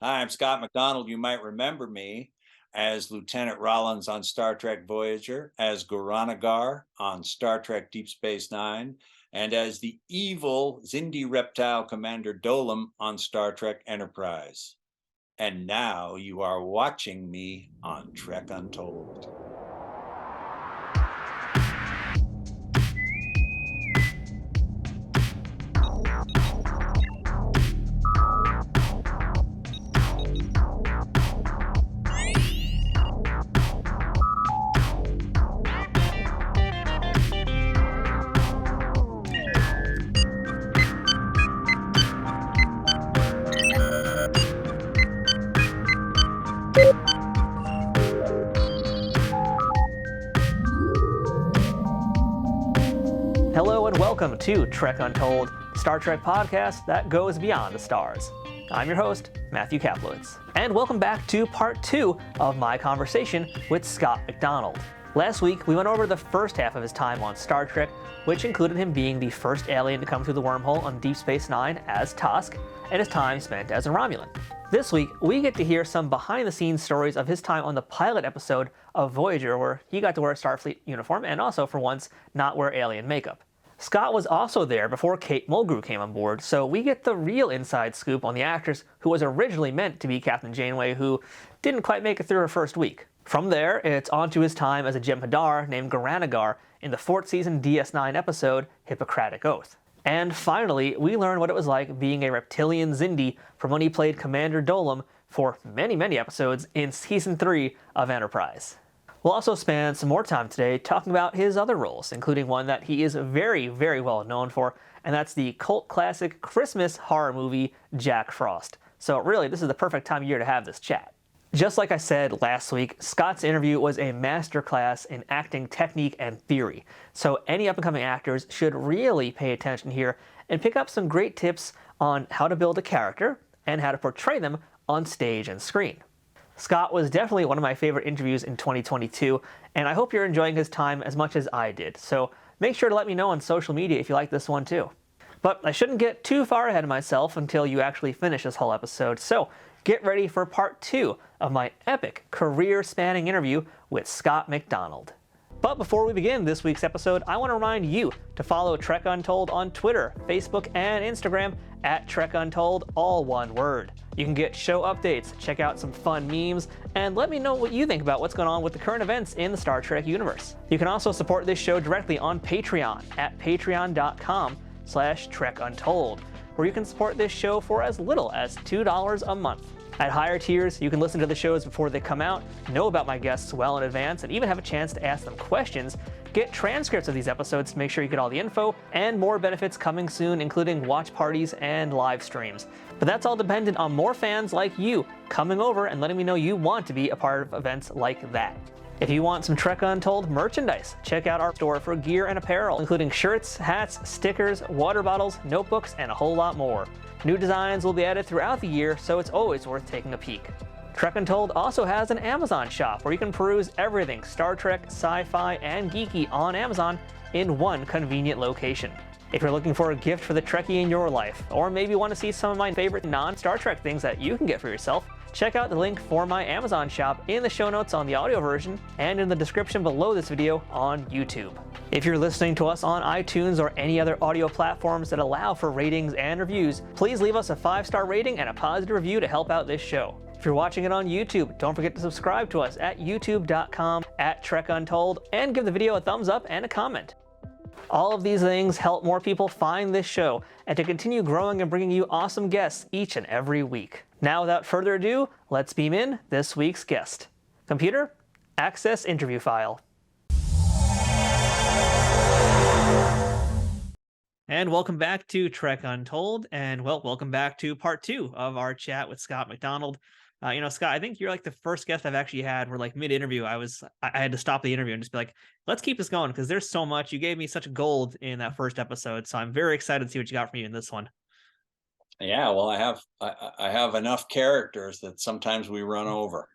Hi, I'm Scott MacDonald. You might remember me as Lieutenant Rollins on Star Trek Voyager, as Goran'Agar on Star Trek Deep Space Nine, and as the evil Xindi reptile Commander Dolim on Star Trek Enterprise. And now you are watching me on Trek Untold. Hello and welcome to Trek Untold, Star Trek podcast that goes beyond the stars. I'm your host, Matthew Kaplowitz, and welcome back to part 2 of my conversation with Scott MacDonald. Last week, we went over the first half of his time on Star Trek, which included him being the first alien to come through the wormhole on Deep Space Nine as Tosk, and his time spent as a Romulan. This week, we get to hear some behind-the-scenes stories of his time on the pilot episode of Voyager, where he got to wear a Starfleet uniform and also, for once, not wear alien makeup. Scott was also there before Kate Mulgrew came on board, so we get the real inside scoop on the actress who was originally meant to be Captain Janeway, who didn't quite make it through her first week. From there, it's on to his time as a Jem'Hadar named Goran'Agar in the 4th season DS9 episode, Hippocratic Oath. And finally, we learn what it was like being a reptilian Xindi from when he played Commander Dolim for many episodes in Season 3 of Enterprise. We'll also spend some more time today talking about his other roles, including one that he is very well known for, and that's the cult classic Christmas horror movie, Jack Frost. So really, this is the perfect time of year to have this chat. Just like I said last week, Scott's interview was a masterclass in acting technique and theory. So any up-and-coming actors should really pay attention here and pick up some great tips on how to build a character and how to portray them on stage and screen. Scott was definitely one of my favorite interviews in 2022, and I hope you're enjoying his time as much as I did. So make sure to let me know on social media if you like this one too. But I shouldn't get too far ahead of myself until you actually finish this whole episode, so get ready for part 2 of my epic career-spanning interview with Scott MacDonald. But before we begin this week's episode, I want to remind you to follow Trek Untold on Twitter, Facebook, and Instagram at Trek Untold, all one word. You can get show updates, check out some fun memes, and let me know what you think about what's going on with the current events in the Star Trek universe. You can also support this show directly on Patreon at patreon.com/TrekUntold, where you can support this show for as little as $2 a month. At higher tiers, you can listen to the shows before they come out, know about my guests well in advance, and even have a chance to ask them questions, get transcripts of these episodes to make sure you get all the info, and more benefits coming soon, including watch parties and live streams. But that's all dependent on more fans like you coming over and letting me know you want to be a part of events like that. If you want some Trek Untold merchandise, check out our store for gear and apparel, including shirts, hats, stickers, water bottles, notebooks, and a whole lot more. New designs will be added throughout the year, so it's always worth taking a peek. Trek Untold also has an Amazon shop where you can peruse everything Star Trek, sci-fi, and geeky on Amazon in one convenient location. If you're looking for a gift for the Trekkie in your life, or maybe want to see some of my favorite non-Star Trek things that you can get for yourself, check out the link for my Amazon shop in the show notes on the audio version and in the description below this video on YouTube. If you're listening to us on iTunes or any other audio platforms that allow for ratings and reviews, please leave us a 5-star rating and a positive review to help out this show. If you're watching it on YouTube, don't forget to subscribe to us at youtube.com/TrekUntold and give the video a thumbs up and a comment. All of these things help more people find this show and to continue growing and bringing you awesome guests each and every week. Now, without further ado, let's beam in this week's guest. Computer, access interview file. And welcome back to Trek Untold, and welcome back to part 2 of our chat with Scott MacDonald. Scott, I think you're like the first guest I've actually had where like mid-interview, I had to stop the interview and just be like, let's keep this going because there's so much. You gave me such gold in that first episode, so I'm very excited to see what you got from you in this one. Yeah, well, I have enough characters that sometimes we run over.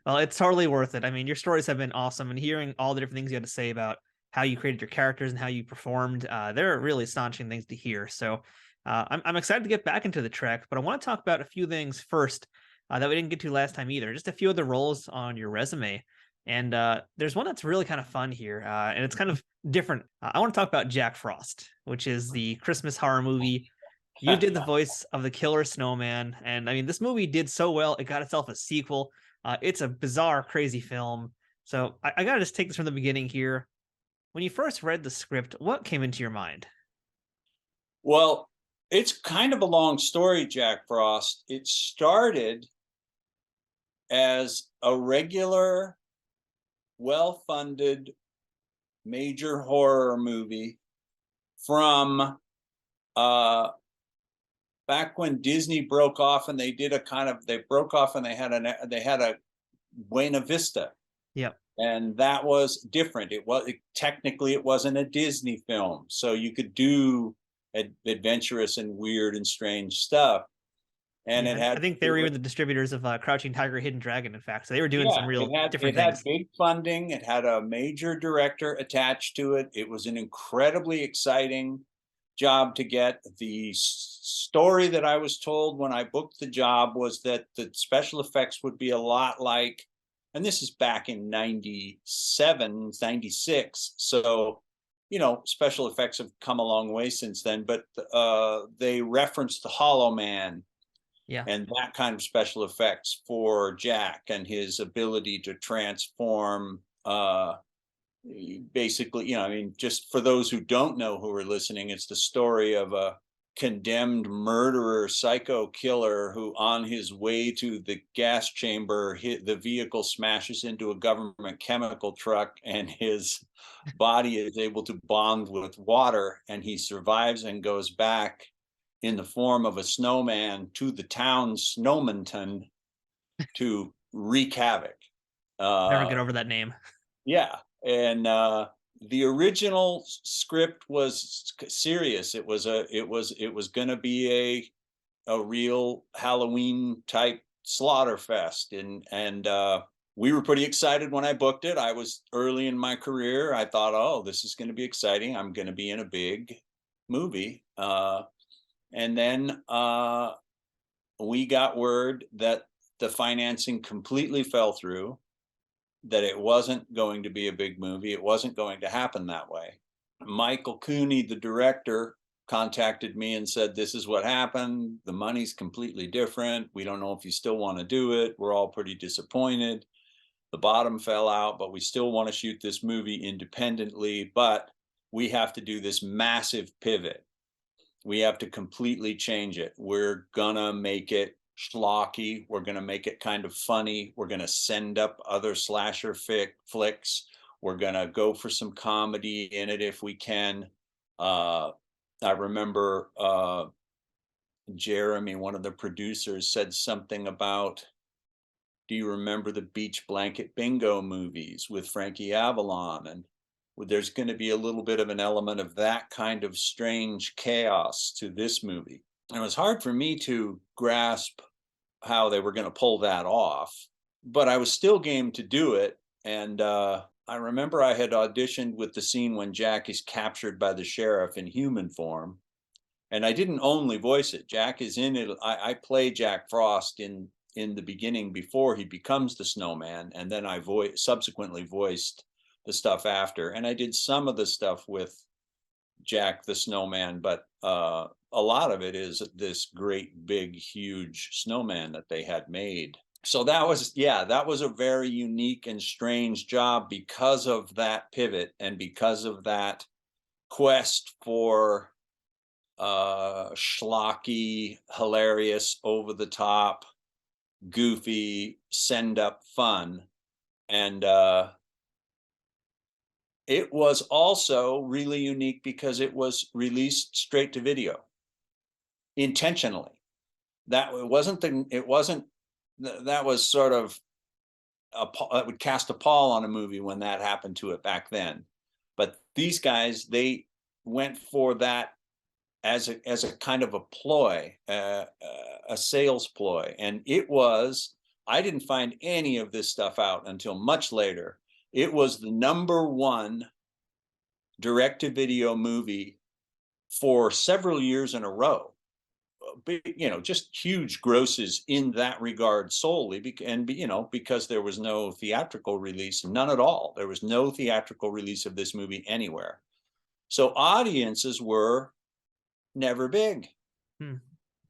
Well, it's totally worth it. I mean, your stories have been awesome, and hearing all the different things you had to say about how you created your characters and how you performed, they're really astonishing things to hear. So I'm excited to get back into the Trek, but I want to talk about a few things first that we didn't get to last time either. Just a few of the roles on your resume. And there's one that's really kind of fun here, and it's kind of different. I want to talk about Jack Frost, which is the Christmas horror movie. You did the voice of the killer snowman, and I mean, this movie did so well, it got itself a sequel. It's a bizarre, crazy film. So I got to just take this from the beginning here. When you first read the script, what came into your mind? Well, it's kind of a long story, Jack Frost. It started as a regular, well-funded major horror movie from back when Disney broke off, and they did a kind of they broke off and they had a Buena Vista, Yep. and that was different. Technically it wasn't a Disney film, so you could do adventurous and weird and strange stuff. And Yeah, I think they were even the distributors of Crouching Tiger, Hidden Dragon, in fact. So they were doing some real different it had things. big funding. It had a major director attached to it. It was an incredibly exciting job to get. The story that I was told when I booked the job was that the special effects would be a lot like, and this is back in 97, 96. So, special effects have come a long way since then, but they referenced the Hollow Man. Yeah. And that kind of special effects for Jack and his ability to transform. Basically, I mean, just for those who don't know who are listening, it's the story of a condemned murderer, psycho killer who, on his way to the gas chamber, the vehicle smashes into a government chemical truck, and his body is able to bond with water, and he survives and goes back in the form of a snowman to the town Snowmanton to wreak havoc. Never get over that name. Yeah. And the original script was serious. It was going to be a real Halloween type slaughter fest. And we were pretty excited when I booked it. I was early in my career. I thought, oh, this is going to be exciting. I'm going to be in a big movie. And then we got word that the financing completely fell through, that it wasn't going to be a big movie. It wasn't going to happen that way. Michael Cooney, the director, contacted me and said, this is what happened. The money's completely different. We don't know if you still want to do it. We're all pretty disappointed. The bottom fell out, but we still want to shoot this movie independently, but we have to do this massive pivot. We have to completely change it. We're gonna make it schlocky. We're gonna make it kind of funny. We're gonna send up other slasher flicks. We're gonna go for some comedy in it if we can. I remember Jeremy, one of the producers, said something about, do you remember the Beach Blanket Bingo movies with Frankie Avalon? And there's going to be a little bit of an element of that kind of strange chaos to this movie. And it was hard for me to grasp how they were going to pull that off, but I was still game to do it. And I remember I had auditioned with the scene when Jack is captured by the sheriff in human form. And I didn't only voice it. Jack is in it. I play Jack Frost in the beginning before he becomes the snowman. And then I subsequently voiced the stuff after. And I did some of the stuff with Jack the Snowman, but a lot of it is this great, big, huge snowman that they had made. So that was a very unique and strange job because of that pivot and because of that quest for schlocky, hilarious, over the top, goofy, send up fun. And it was also really unique because it was released straight to video intentionally. That was sort of it would cast a pall on a movie when that happened to it back then. But these guys, they went for that as a kind of a ploy, a sales ploy. And I didn't find any of this stuff out until much later. It was the #1 direct-to-video movie for several years in a row. just huge grosses in that regard solely, because there was no theatrical release, none at all. There was no theatrical release of this movie anywhere. So audiences were never big.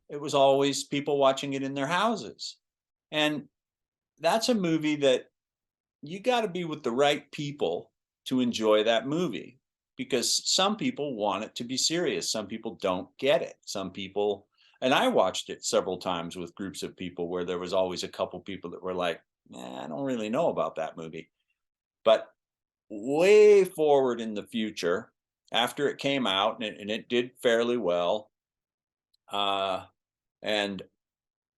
It was always people watching it in their houses. And that's a movie that you got to be with the right people to enjoy that movie, because some people want it to be serious. Some people don't get it. Some people, and I watched it several times with groups of people where there was always a couple people that were like, I don't really know about that movie. But way forward in the future, after it came out, and it did fairly well, and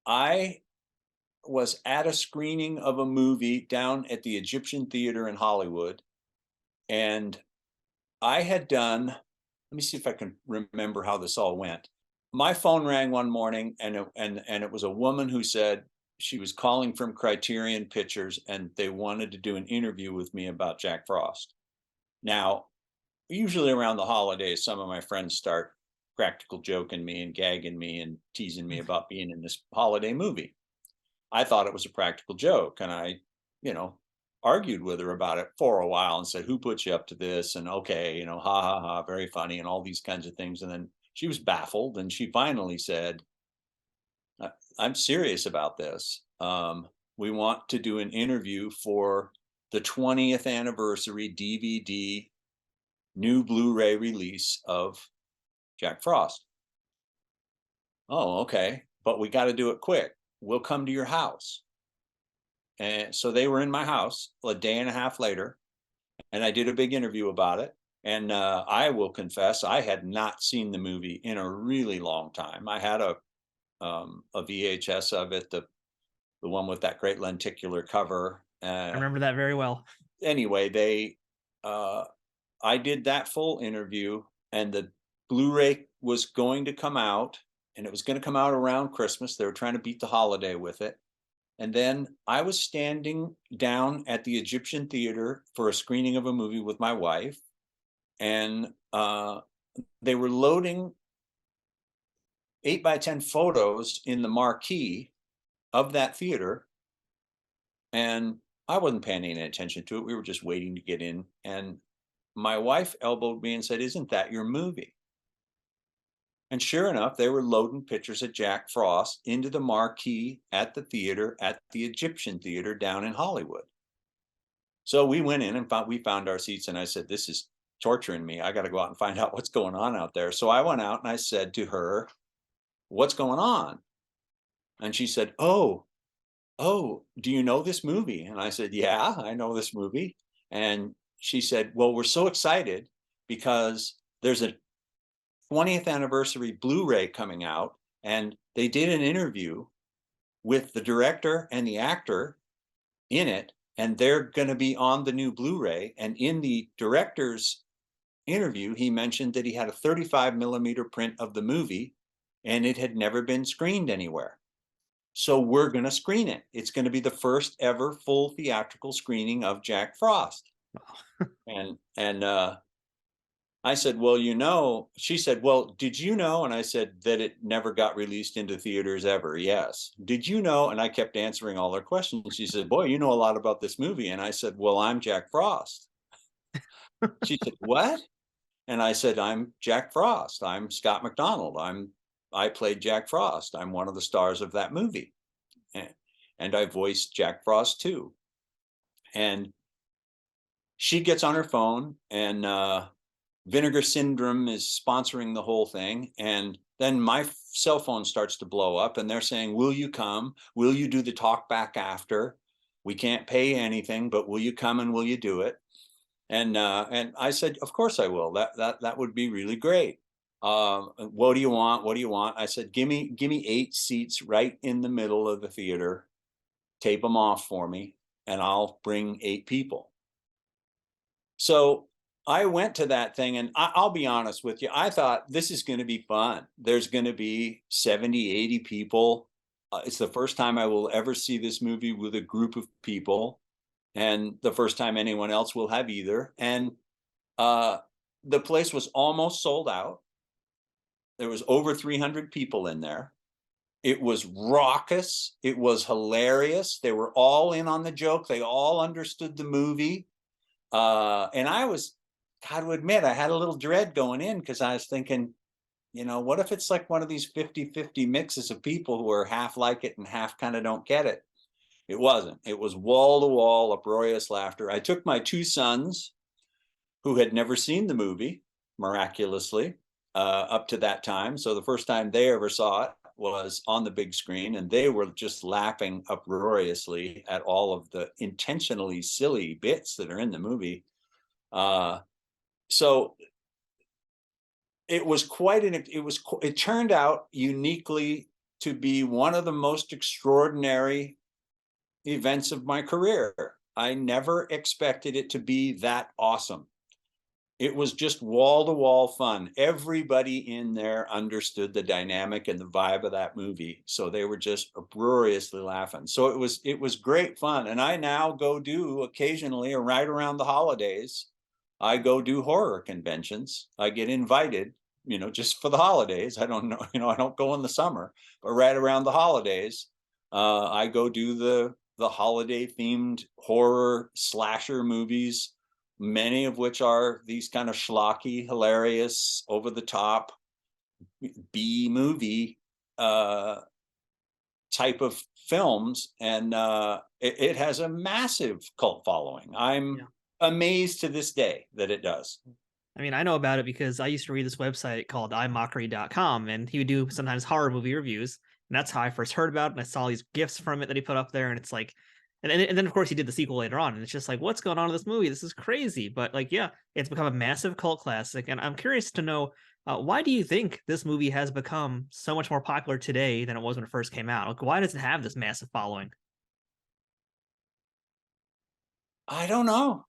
I was at a screening of a movie down at the Egyptian Theater in Hollywood, and I had done, let me see if I can remember how this all went. My phone rang one morning, and it was a woman who said she was calling from Criterion Pictures, and they wanted to do an interview with me about Jack Frost. Now, usually around the holidays, some of my friends start practical joking me and gagging me and teasing me about being in this holiday movie. I thought it was a practical joke, and I, argued with her about it for a while and said, who put you up to this? And okay, ha ha ha, very funny, and all these kinds of things. And then she was baffled, and she finally said, I'm serious about this. We want to do an interview for the 20th anniversary DVD new Blu-ray release of Jack Frost. Oh, okay, but we got to do it quick. We'll come to your house. And so they were in my house a day and a half later, and I did a big interview about it. And I will confess, I had not seen the movie in a really long time. I had a VHS of it, the one with that great lenticular cover. I remember that very well. Anyway, I did that full interview, and the Blu-ray was going to come out, and it was going to come out around Christmas. They were trying to beat the holiday with it. And then I was standing down at the Egyptian Theater for a screening of a movie with my wife, and they were loading 8x10 photos in the marquee of that theater, and I wasn't paying any attention to it. We were just waiting to get in, and my wife elbowed me and said, "Isn't that your movie?" And sure enough, they were loading pictures of Jack Frost into the marquee at the theater, at the Egyptian Theater down in Hollywood. So we went in and we found our seats, and I said, this is torturing me. I got to go out and find out what's going on out there. So I went out and I said to her, what's going on? And she said, oh, do you know this movie? And I said, yeah, I know this movie. And she said, well, we're so excited because there's a 20th anniversary Blu-ray coming out, and they did an interview with the director and the actor in it, and they're going to be on the new Blu-ray. And in the director's interview, he mentioned that he had a 35 millimeter print of the movie, and it had never been screened anywhere. So we're going to screen it. It's going to be the first ever full theatrical screening of Jack Frost. and I said, well, she said, well, did you know? And I said that it never got released into theaters ever. Yes. Did you know? And I kept answering all her questions. She said, boy, you know a lot about this movie. And I said, well, I'm Jack Frost. She said, what? And I said, I'm Jack Frost. I'm Scott MacDonald. I played Jack Frost. I'm one of the stars of that movie. And I voiced Jack Frost too. And she gets on her phone, and Vinegar Syndrome is sponsoring the whole thing. And then my cell phone starts to blow up, and they're saying, will you come? Will you do the talk back after? We can't pay anything, but will you come and will you do it? And I said, of course I will. That would be really great. What do you want? What do you want? I said, give me 8 seats right in the middle of the theater. Tape them off for me, and I'll bring 8 people. So I went to that thing, and I'll be honest with you, I thought this is going to be fun. There's going to be 70, 80 people. It's the first time I will ever see this movie with a group of people, and the first time anyone else will have either. And the place was almost sold out. There was over 300 people in there. It was raucous. It was hilarious. They were all in on the joke. They all understood the movie. And I was, got to admit, I had a little dread going in because I was thinking, what if it's like one of these 50-50 mixes of people who are half like it and half kind of don't get it? It wasn't. It was wall-to-wall uproarious laughter. I took my two sons, who had never seen the movie, miraculously, up to that time. So the first time they ever saw it was on the big screen, and they were just laughing uproariously at all of the intentionally silly bits that are in the movie. So it was it turned out uniquely to be one of the most extraordinary events of my career. I never expected it to be that awesome. It was just wall-to-wall fun. Everybody in there understood the dynamic and the vibe of that movie, so they were just uproariously laughing. So it was great fun. And I now go do occasionally, or right around the holidays, I go do horror conventions. I get invited, just for the holidays. I don't know, I don't go in the summer, but right around the holidays, I go do the holiday themed horror slasher movies, many of which are these kind of schlocky, hilarious, over the top B movie type of films. And it has a massive cult following. I'm amazed to this day that it does. I mean, I know about it because I used to read this website called imockery.com, and he would do sometimes horror movie reviews. And that's how I first heard about it. And I saw these GIFs from it that he put up there. And it's like, and then of course he did the sequel later on. And it's just like, what's going on in this movie? This is crazy. But like, yeah, it's become a massive cult classic. And I'm curious to know, why do you think this movie has become so much more popular today than it was when it first came out? Like, why does it have this massive following? I don't know.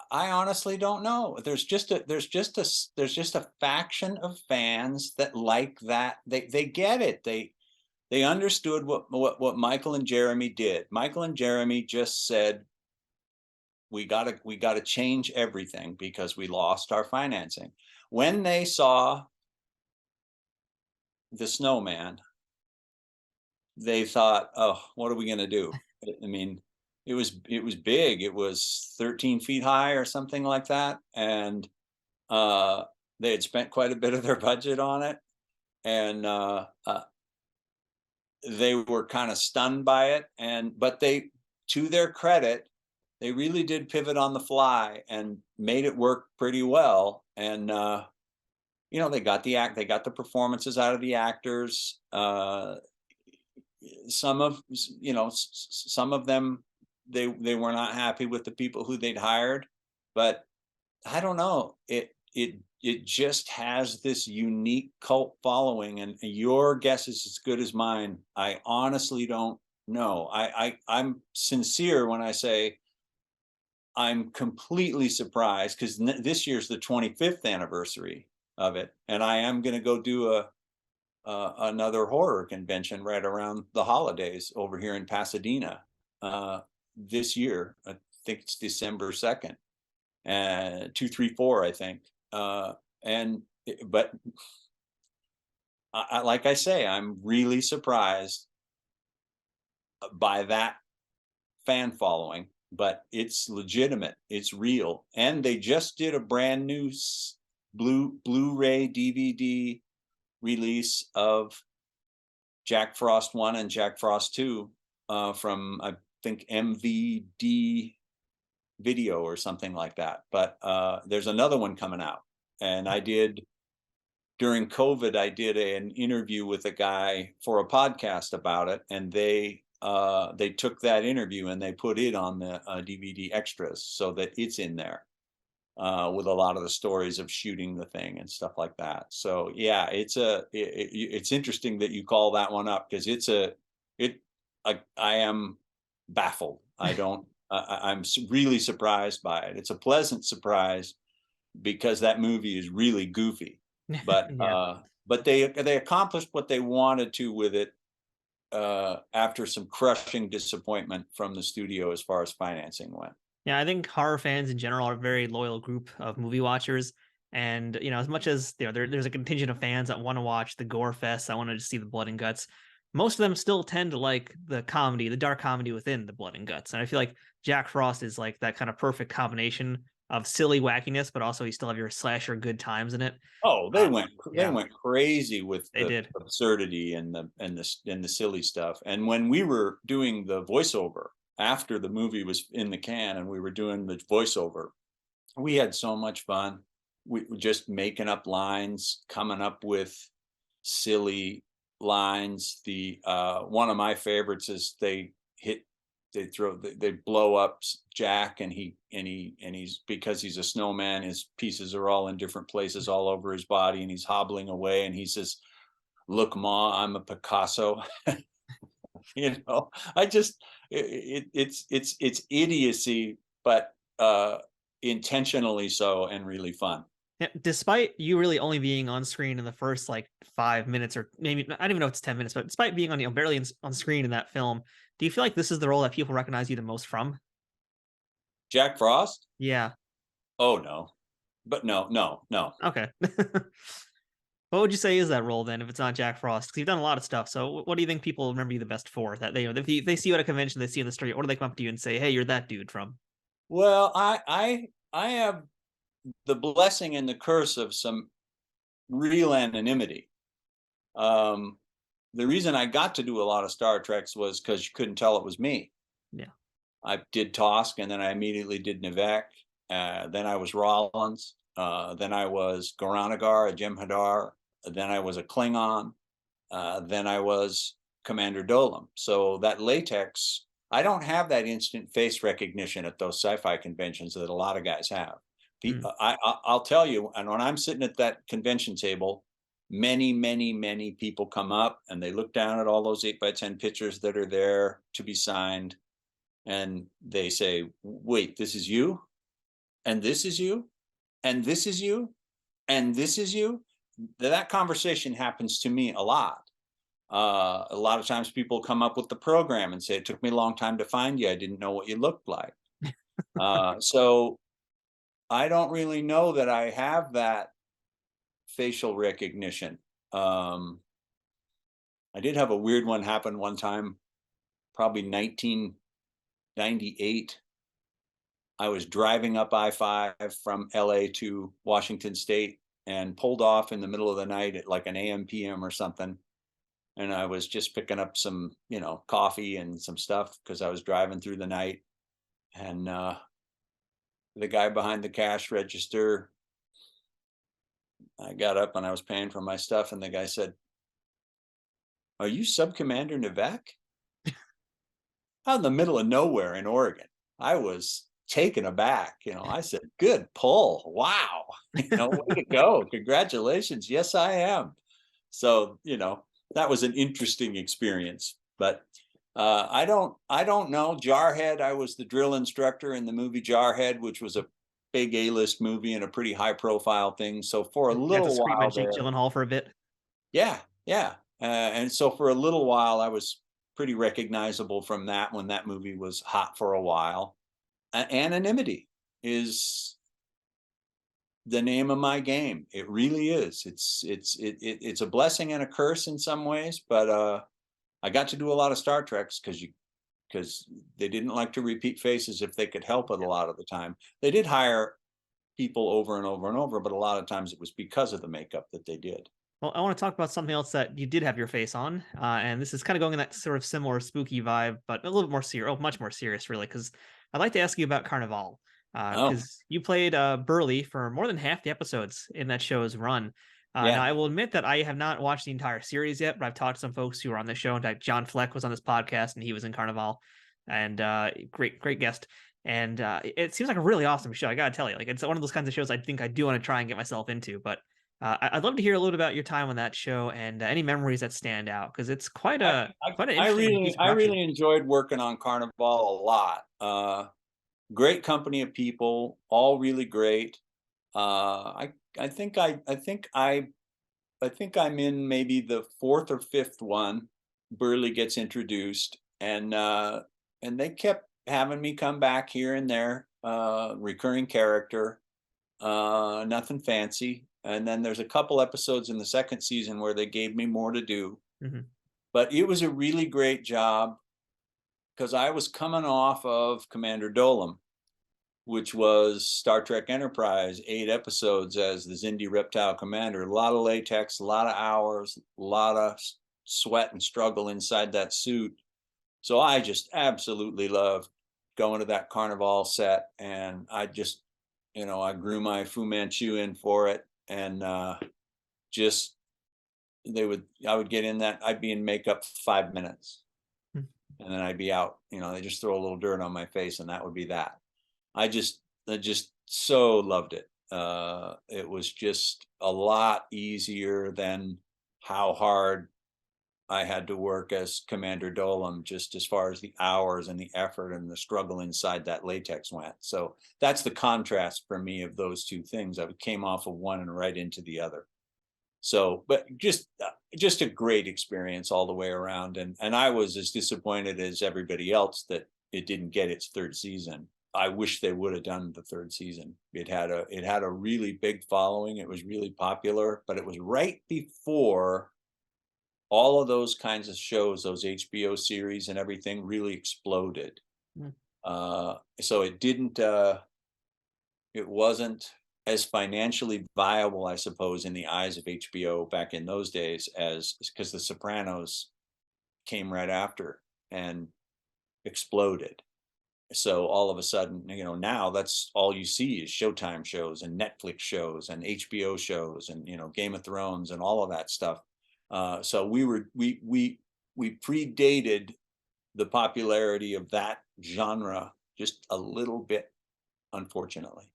I honestly don't know. There's just a faction of fans that like that. They get it. They understood what Michael and Jeremy did. Michael and Jeremy just said, we gotta change everything because we lost our financing. When they saw the Snowman, they thought, oh, what are we gonna do? I mean, it was big. It was 13 feet high or something like that, and they had spent quite a bit of their budget on it, and they were kind of stunned by it. But they, to their credit, they really did pivot on the fly and made it work pretty well. And they got the performances out of the actors. Some of them, they were not happy with the people who they'd hired, but I don't know. It just has this unique cult following, and your guess is as good as mine. I honestly don't know. I'm sincere when I say I'm completely surprised, because this year's the 25th anniversary of it, and I am going to go do another horror convention right around the holidays over here in Pasadena this year. I think it's December 2nd, and 234, I think. But like I say, I'm really surprised by that fan following, but it's legitimate, it's real. And they just did a brand new Blu-ray DVD release of Jack Frost 1 and Jack Frost 2 from, I think, MVD Video or something like that. But there's another one coming out. And during COVID, I did an interview with a guy for a podcast about it, and they took that interview and they put it on the DVD extras so that it's in there with a lot of the stories of shooting the thing and stuff like that. So yeah, it's interesting that you call that one up, because I am baffled. I'm really surprised by it. It's a pleasant surprise because that movie is really goofy, but but they accomplished what they wanted to with it after some crushing disappointment from the studio as far as financing went. Yeah, I think horror fans in general are a very loyal group of movie watchers. And, as much as there's a contingent of fans that want to watch the gore fest, I want to just see the blood and guts. most of them still tend to like the comedy, the dark comedy within the Blood and Guts. And I feel like Jack Frost is like that kind of perfect combination of silly wackiness, but also you still have your slasher good times in it. Oh, Uh, they yeah, went crazy with they the did. absurdity and the silly stuff. And when we were doing the voiceover after the movie was in the can and we were doing the voiceover, we had so much fun. We were just making up lines, coming up with silly lines. The one of my favorites is they blow up Jack, and he's, because he's a snowman, his pieces are all in different places all over his body, and he's hobbling away, and he says, "Look, Ma, I'm a Picasso." I just it's idiocy, but intentionally so, and really fun. Yeah, despite you really only being on screen in the first like 5 minutes, or maybe I don't even know if it's 10 minutes, but despite being on barely on screen in that film, do you feel like this is the role that people recognize you the most from? Jack Frost? Yeah. Oh no, but no, no, no. Okay. What would you say is that role then, if it's not Jack Frost? Because you've done a lot of stuff. So what do you think people remember you the best for? That they see you at a convention, they see you in the street, what do they come up to you and say, "Hey, you're that dude from"? Well, I have the blessing and the curse of some real anonymity. Um, the reason I got to do a lot of Star Treks was because you couldn't tell it was me. Yeah. I did Tosk, and then I immediately did Nivek. Then I was Rollins. Then I was Goran'Agar, a Jem'Hadar. Then I was a Klingon. Then I was Commander Dolim. So that latex, I don't have that instant face recognition at those sci-fi conventions that a lot of guys have. Mm. I'll tell you, and when I'm sitting at that convention table, many people come up and they look down at all those 8x10 pictures that are there to be signed, and they say, "Wait, this is you, and this is you, and this is you, and this is you." That conversation happens to me a lot. A lot of times people come up with the program and say, "It took me a long time to find you. I didn't know what you looked like." So I don't really know that I have that facial recognition. Um, I did have a weird one happen one time, probably 1998. I was driving up I-5 from LA to Washington State and pulled off in the middle of the night at like an AM PM or something. And I was just picking up some, coffee and some stuff because I was driving through the night. And the guy behind the cash register, I got up and I was paying for my stuff, and the guy said, "Are you Sub Commander Nivek?" Out in the middle of nowhere in Oregon. I was taken aback. I said, "Good pull. Wow. Way to go. Congratulations. Yes, I am." So, that was an interesting experience. But I don't know. Jarhead, I was the drill instructor in the movie Jarhead, which was a big A-list movie and a pretty high profile thing. So for a You got to little scream while at Jake there, Gyllenhaal for a bit. yeah, yeah. And so for a little while, I was pretty recognizable from that when that movie was hot for a while. Anonymity is the name of my game. It really is. It's a blessing and a curse in some ways, but I got to do a lot of Star Treks because they didn't like to repeat faces if they could help it a lot of the time. They did hire people over and over and over, but a lot of times it was because of the makeup that they did. Well, I want to talk about something else that you did have your face on, and this is kind of going in that sort of similar spooky vibe, but a little bit more serious, oh, much more serious, really. Because I'd like to ask you about Carnival, Oh, because you played Burley for more than half the episodes in that show's run. Now, yeah. I will admit that I have not watched the entire series yet, but I've talked to some folks who were on the show. In fact, John Fleck was on this podcast, and he was in Carnival, and great guest. And it seems like a really awesome show. I gotta tell you, like it's one of those kinds of shows I think I do want to try and get myself into, but. I'd love to hear a little bit about your time on that show and any memories that stand out because it's quite I, a I, quite an I interesting really piece of I production. really enjoyed working on Carnival a lot. Great company of people, all really great. I think I'm in maybe the fourth or fifth one. Burley gets introduced, and they kept having me come back here and there, recurring character, nothing fancy. And then there's a couple episodes in the second season where they gave me more to do. Mhm. But it was a really great job because I was coming off of Commander Dolam, which was Star Trek Enterprise, 8 episodes as the Xindi reptile commander. A lot of latex, a lot of hours, a lot of sweat and struggle inside that suit. So I just absolutely loved going to that Carnival set, and I just, I grew my Fu Manchu in for it, and just I would get in that, I'd be in makeup 5 minutes, Hmm. and then I'd be out. They just throw a little dirt on my face, and that would be that. I just so loved it. It was just a lot easier than how hard I had to work as Commander Dolam, just as far as the hours and the effort and the struggle inside that latex went. So that's the contrast for me of those two things. I came off of one and right into the other. So, but just a great experience all the way around. And I was as disappointed as everybody else that it didn't get its 3rd season. I wish they would have done the 3rd season. It had a really big following. It was really popular, but it was right before all of those kinds of shows, those HBO series and everything really exploded. Mm. So it wasn't as financially viable, I suppose, in the eyes of HBO back in those days, as because The Sopranos came right after and exploded. So all of a sudden, now that's all you see is Showtime shows and Netflix shows and HBO shows and, Game of Thrones and all of that stuff. So we predated the popularity of that genre just a little bit, unfortunately.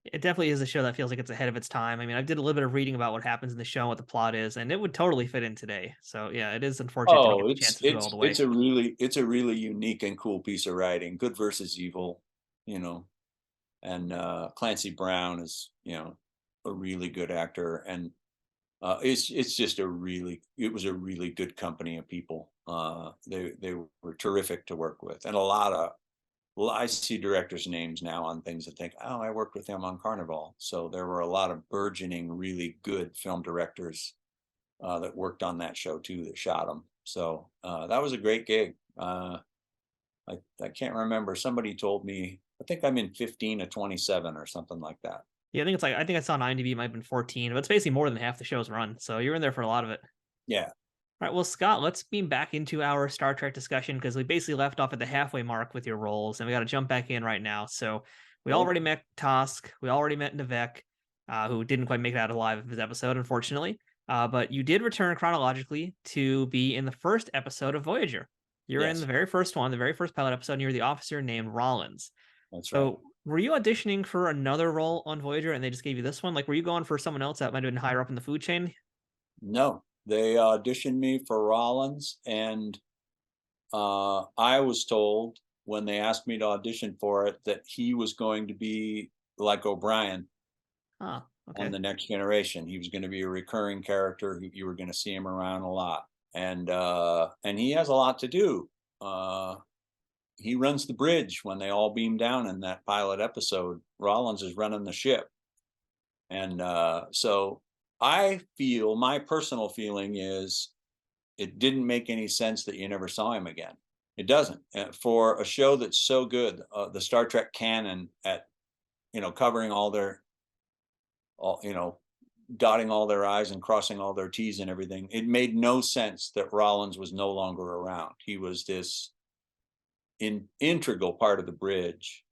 It definitely is a show that feels like it's ahead of its time. I mean, I did a little bit of reading about what happens in the show and what the plot is, and it would totally fit in today. So yeah, it is unfortunate to Oh, get the it's chance to go all it's the way. it's a really unique and cool piece of writing. Good versus evil, you know. And Clancy Brown is, a really good actor, and it's just it was a really good company of people. They were terrific to work with, and I see directors' names now on things that think, oh, I worked with them on Carnival. So there were a lot of burgeoning, really good film directors that worked on that show too, that shot them. So that was a great gig. I can't remember. Somebody told me, I think I'm in 15 to 27 or something like that. Yeah, I think I saw on IMDb it might have been 14, but it's basically more than half the show's run. So you're in there for a lot of it. Yeah. All right, well, Scott, let's beam back into our Star Trek discussion because we basically left off at the halfway mark with your roles, and we got to jump back in right now. So we already met Tosk, we already met Nivek, who didn't quite make it out alive of his episode, unfortunately. But you did return chronologically to be in the first episode of Voyager. You're in Yes, the very first one, the very first pilot episode, and you're the officer named Rollins. that's right. So were you auditioning for another role on Voyager and they just gave you this one? Like, were you going for someone else that might have been higher up in the food chain? No, they auditioned me for Rollins, and I was told when they asked me to audition for it that he was going to be like O'Brien Ah, on okay. The Next Generation. He was going to be a recurring character. You were going to see him around a lot, and he has a lot to do. He runs the bridge when they all beam down in that pilot episode. Rollins is running the ship, and so my personal feeling is it didn't make any sense that you never saw him again. It doesn't. For a show that's so good, the Star Trek canon at covering all dotting all their I's and crossing all their T's and everything. It made no sense that Rollins was no longer around. He was this integral part of the bridge,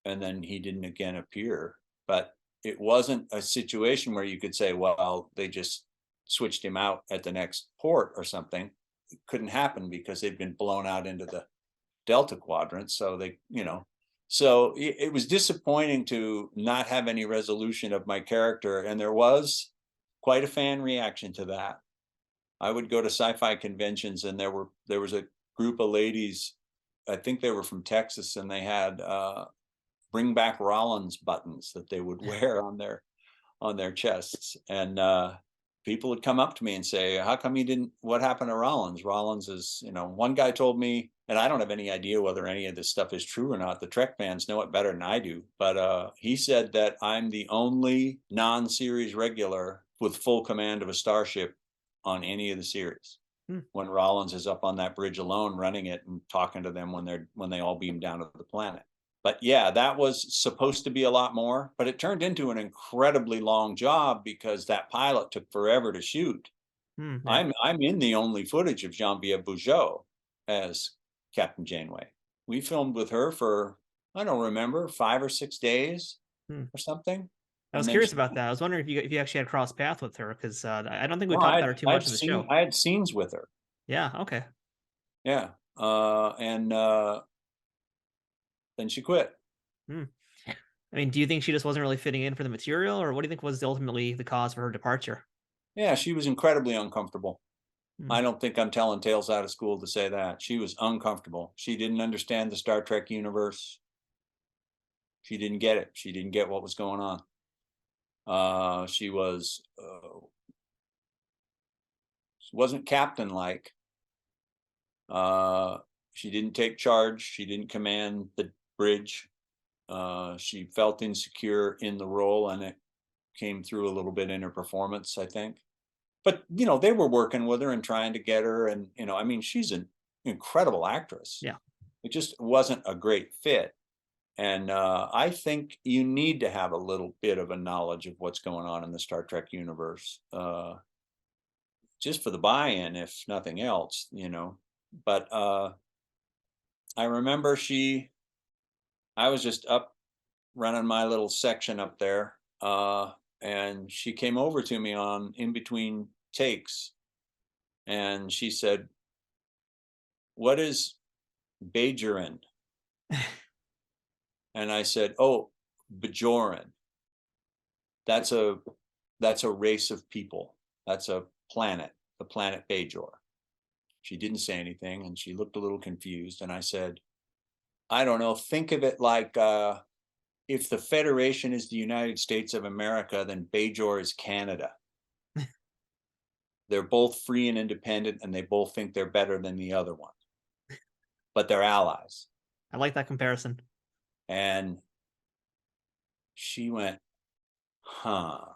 and then he didn't again appear. But it wasn't a situation where you could say, well, they just switched him out at the next port or something. It couldn't happen because they'd been blown out into the Delta Quadrant. So so it was disappointing to not have any resolution of my character. And there was quite a fan reaction to that. I would go to sci-fi conventions, and there was a group of ladies, I think they were from Texas, and they had bring back Rollins buttons that they would wear on their chests. And people would come up to me and say, how come you didn't, what happened to Rollins? Rollins is, one guy told me, and I don't have any idea whether any of this stuff is true or not. The Trek fans know it better than I do. But he said that I'm the only non-series regular with full command of a starship on any of the series. when Rollins is up on that bridge alone running it and talking to them when they all beam down to the planet. But yeah, that was supposed to be a lot more, but it turned into an incredibly long job because that pilot took forever to shoot. Yeah. I'm in the only footage of Geneviève Bujold as Captain Janeway. We filmed with her for, I don't remember, 5 or 6 days or something. I was And then curious about that. I was wondering if you actually had crossed paths with her, because I don't think we no, talked about her too much in the show. I had scenes with her. Yeah. Okay. Yeah. And then she quit. I mean, do you think she just wasn't really fitting in for the material, or what do you think was ultimately the cause for her departure? Yeah, she was incredibly uncomfortable. Hmm. I don't think I'm telling tales out of school to say that. She was uncomfortable. She didn't understand the Star Trek universe. She didn't get it. She didn't get what was going on. She wasn't captain-like. She didn't take charge. She didn't command the bridge. She felt insecure in the role, and it came through a little bit in her performance, I think. But they were working with her and trying to get her, and I mean, she's an incredible actress. Yeah. It just wasn't a great fit. And I think you need to have a little bit of a knowledge of what's going on in the Star Trek universe, just for the buy-in, if nothing else, But I remember I was just up running my little section up there, and she came over to me in between takes, and she said, "What is Bajoran?" And I said, "Oh, Bajoran. That's a race of people. That's a planet, the planet Bajor." She didn't say anything, and she looked a little confused. And I said, "I don't know. Think of it like if the Federation is the United States of America, then Bajor is Canada. They're both free and independent, and they both think they're better than the other one, but they're allies." I like that comparison. And she went, "Huh,"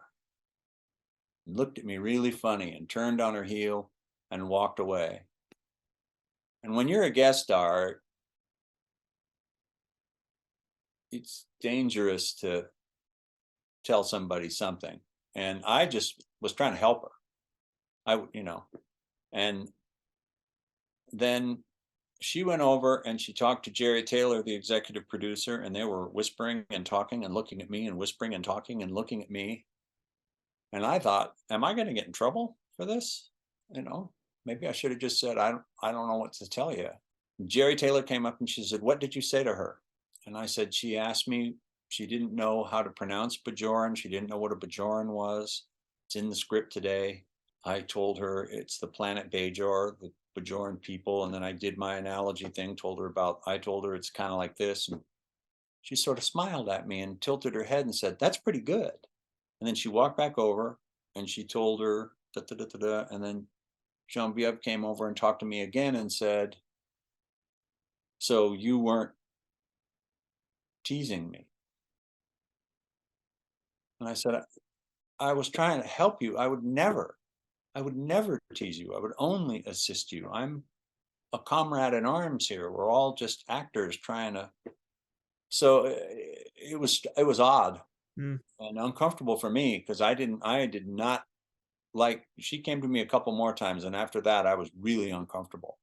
and looked at me really funny and turned on her heel and walked away. And when you're a guest star, it's dangerous to tell somebody something. And I just was trying to help her. And then she went over and she talked to Jerry Taylor, the executive producer, and they were whispering and talking and looking at me and whispering and talking and looking at me. And I thought, am I going to get in trouble for this? Maybe I should have just said, I don't know what to tell you. Jerry Taylor came up and she said, "What did you say to her?" And I said, "She asked me, she didn't know how to pronounce Bajoran. She didn't know what a Bajoran was. It's in the script today. I told her it's the planet Bajor, the Bajoran people." And then I did my analogy thing, I told her it's kind of like this. And she sort of smiled at me and tilted her head and said, "That's pretty good." And then she walked back over and she told her, da, da, da, da, da. And then Geneviève came over and talked to me again and said, "So you weren't teasing me?" And I said, I was trying to help you. I would never tease you. I would only assist you. I'm a comrade in arms here. We're all just actors trying to." So it was odd and uncomfortable for me because I did not like. She came to me a couple more times, and after that, I was really uncomfortable.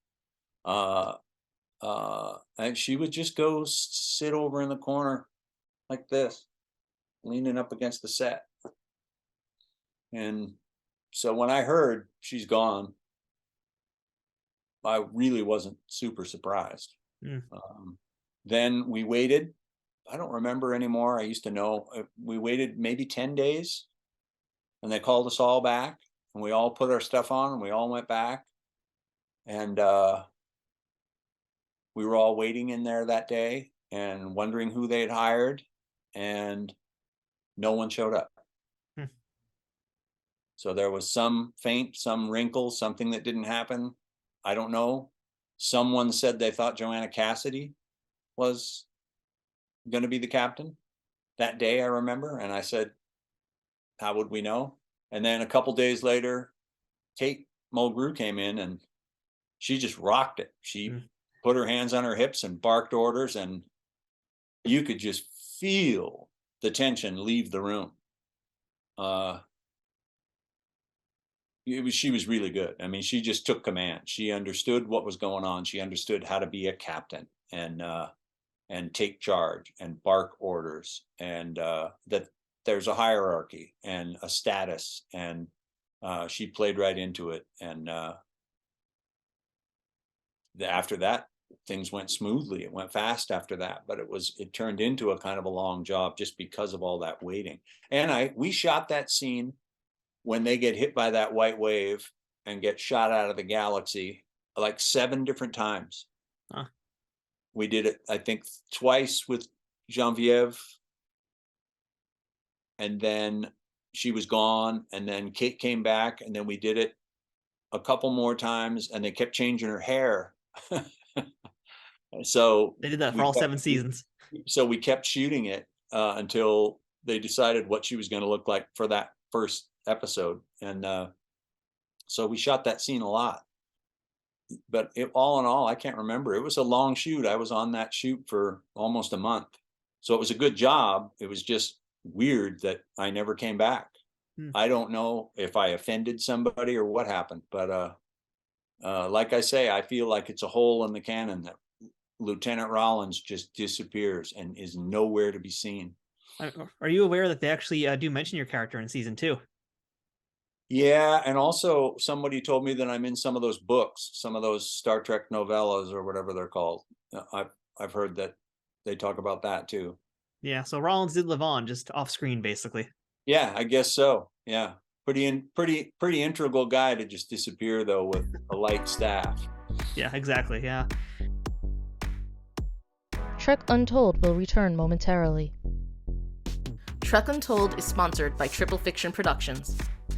And she would just go sit over in the corner like this, leaning up against the set. And so when I heard she's gone, I really wasn't super surprised. Then we waited. I don't remember anymore. I used to know. We waited maybe 10 days, and they called us all back, and we all put our stuff on, and we all went back. And we were all waiting in there that day and wondering who they had hired, and no one showed up. So there was some feint, some wrinkle, something that didn't happen. I don't know. Someone said they thought Joanna Cassidy was going to be the captain that day, I remember. And I said, how would we know? And then a couple days later, Kate Mulgrew came in and she just rocked it. She put her hands on her hips and barked orders, and you could just feel the tension leave the room. She was really good. I mean, she just took command. She understood what was going on. She understood how to be a captain and take charge and bark orders, and that there's a hierarchy and a status, and she played right into it. And after that, things went smoothly. It went fast after that, but it turned into a kind of a long job just because of all that waiting. And we shot that scene when they get hit by that white wave and get shot out of the galaxy like 7 different times. Huh. We did it, I think, twice with Geneviève, and then she was gone, and then Kate came back, and then we did it a couple more times, and they kept changing her hair. So they did that for all 7 seasons. So we kept shooting it until they decided what she was going to look like for that first episode. And so we shot that scene a lot, but all in all, I can't remember. It was a long shoot. I was on that shoot for almost a month, so it was a good job. It was just weird that I never came back. I don't know if I offended somebody or what happened, but like I say, I feel like it's a hole in the canon that Lieutenant Rollins just disappears and is nowhere to be seen. Are you aware that they actually do mention your character in season 2? Yeah, and also somebody told me that I'm in some of those books, some of those Star Trek novellas or whatever they're called. I've heard that they talk about that too. Yeah, so Rollins did live on, just off screen, basically. Yeah, I guess so. Yeah, pretty integral guy to just disappear though with a light staff. Yeah, exactly. Yeah. Trek Untold will return momentarily. Trek Untold is sponsored by Triple Fiction Productions.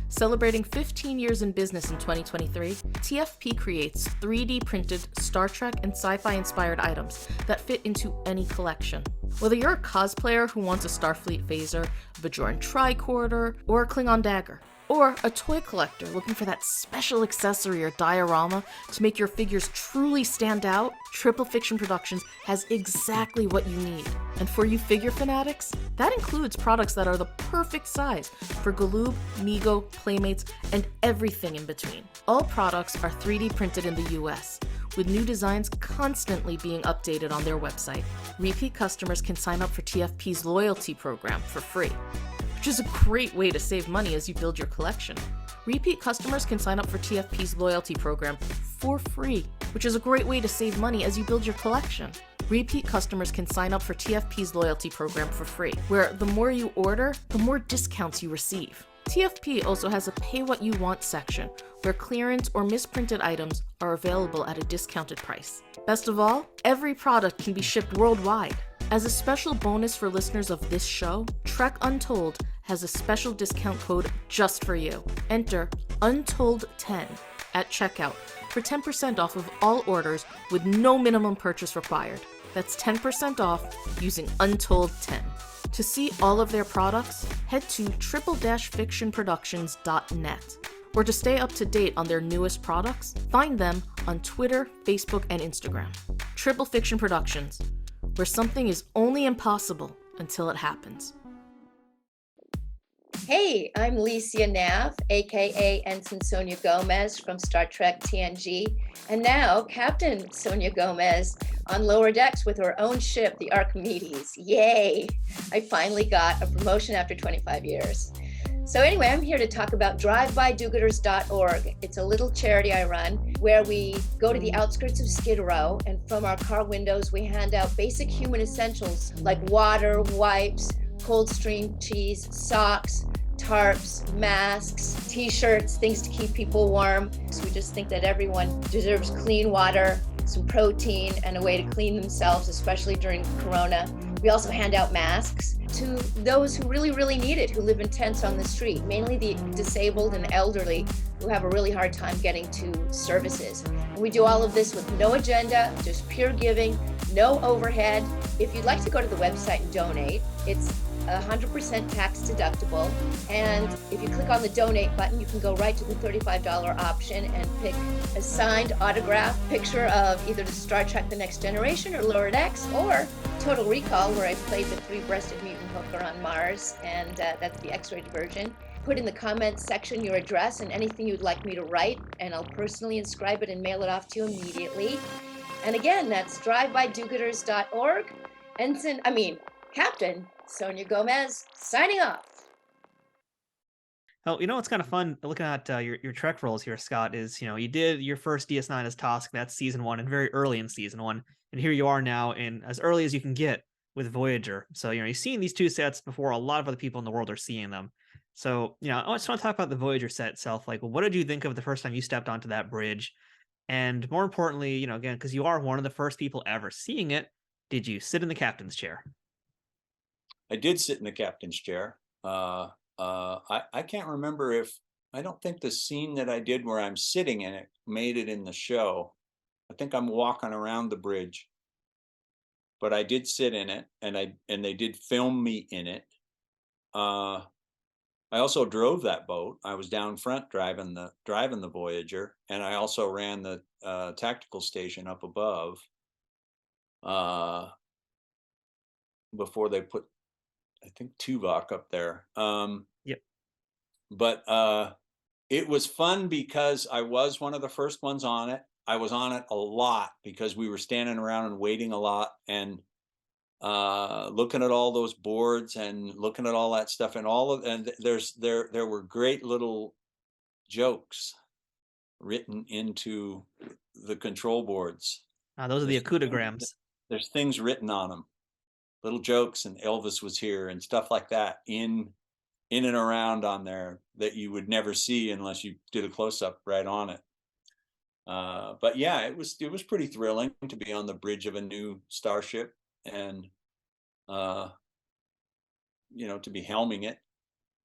Celebrating 15 years in business in 2023, TFP creates 3D printed Star Trek and sci-fi inspired items that fit into any collection. Whether you're a cosplayer who wants a Starfleet phaser, a Bajoran tricorder, or a Klingon dagger, or a toy collector looking for that special accessory or diorama to make your figures truly stand out, Triple Fiction Productions has exactly what you need. And for you figure fanatics, that includes products that are the perfect size for Galoob, Mego, Playmates, and everything in between. All products are 3D printed in the US, with new designs constantly being updated on their website. Repeat customers can sign up for TFP's loyalty program for free, which is a great way to save money as you build your collection. Repeat customers can sign up for TFP's loyalty program for free, which is a great way to save money as you build your collection. Repeat customers can sign up for TFP's loyalty program for free, where the more you order, the more discounts you receive. TFP also has a Pay What You Want section, where clearance or misprinted items are available at a discounted price. Best of all, every product can be shipped worldwide. As a special bonus for listeners of this show, Trek Untold has a special discount code just for you. Enter Untold10 at checkout for 10% off of all orders with no minimum purchase required. That's 10% off using Untold10. To see all of their products, head to triple-fictionproductions.net. Or to stay up to date on their newest products, find them on Twitter, Facebook, and Instagram. Triple Fiction Productions, where something is only impossible until it happens. Hey, I'm Licia Nav, aka Ensign Sonia Gomez from Star Trek TNG, and now Captain Sonia Gomez on lower decks with her own ship, the Archimedes. Yay! I finally got a promotion after 25 years. So anyway, I'm here to talk about drivebydogooders.org. It's a little charity I run where we go to the outskirts of Skid Row, and from our car windows, we hand out basic human essentials like water, wipes, Coldstream cheese, socks, tarps, masks, t-shirts, things to keep people warm. So we just think that everyone deserves clean water, some protein, and a way to clean themselves, especially during Corona. We also hand out masks to those who really, really need it, who live in tents on the street, mainly the disabled and elderly who have a really hard time getting to services. And we do all of this with no agenda, just pure giving, no overhead. If you'd like to go to the website and donate, it's 100% tax deductible. And if you click on the donate button, you can go right to the $35 option and pick a signed autograph picture of either the Star Trek The Next Generation or Lower Decks, or Total Recall, where I played the three-breasted mutant hooker on Mars, and that's the X-rated version. Put in the comments section your address and anything you'd like me to write, and I'll personally inscribe it and mail it off to you immediately. And again, that's drivebydogooders.org. Captain Sonia Gomez signing off. Oh, what's kind of fun looking at your Trek roles here, Scott, is, you did your first DS9 as Tosk, that's season 1, and very early in season 1. And here you are now in as early as you can get with Voyager. So, you've seen these two sets before a lot of other people in the world are seeing them. So, I just want to talk about the Voyager set itself. Like, what did you think of the first time you stepped onto that bridge? And more importantly, again, because you are one of the first people ever seeing it, did you sit in the captain's chair? I did sit in the captain's chair. I can't remember I don't think the scene that I did where I'm sitting in it made it in the show. I think I'm walking around the bridge, but I did sit in it, and they did film me in it. I also drove that boat. I was down front driving the Voyager, and I also ran the tactical station up above before they put, I think, Tuvok up there. Yep. But it was fun because I was one of the first ones on it. I was on it a lot because we were standing around and waiting a lot, and looking at all those boards and looking at all that stuff, and there were great little jokes written into the control boards. Those are the Akutagrams. There's things written on them, little jokes, and Elvis was here and stuff like that in and around on there that you would never see unless you did a close-up right on it. But yeah, it was pretty thrilling to be on the bridge of a new starship, and to be helming it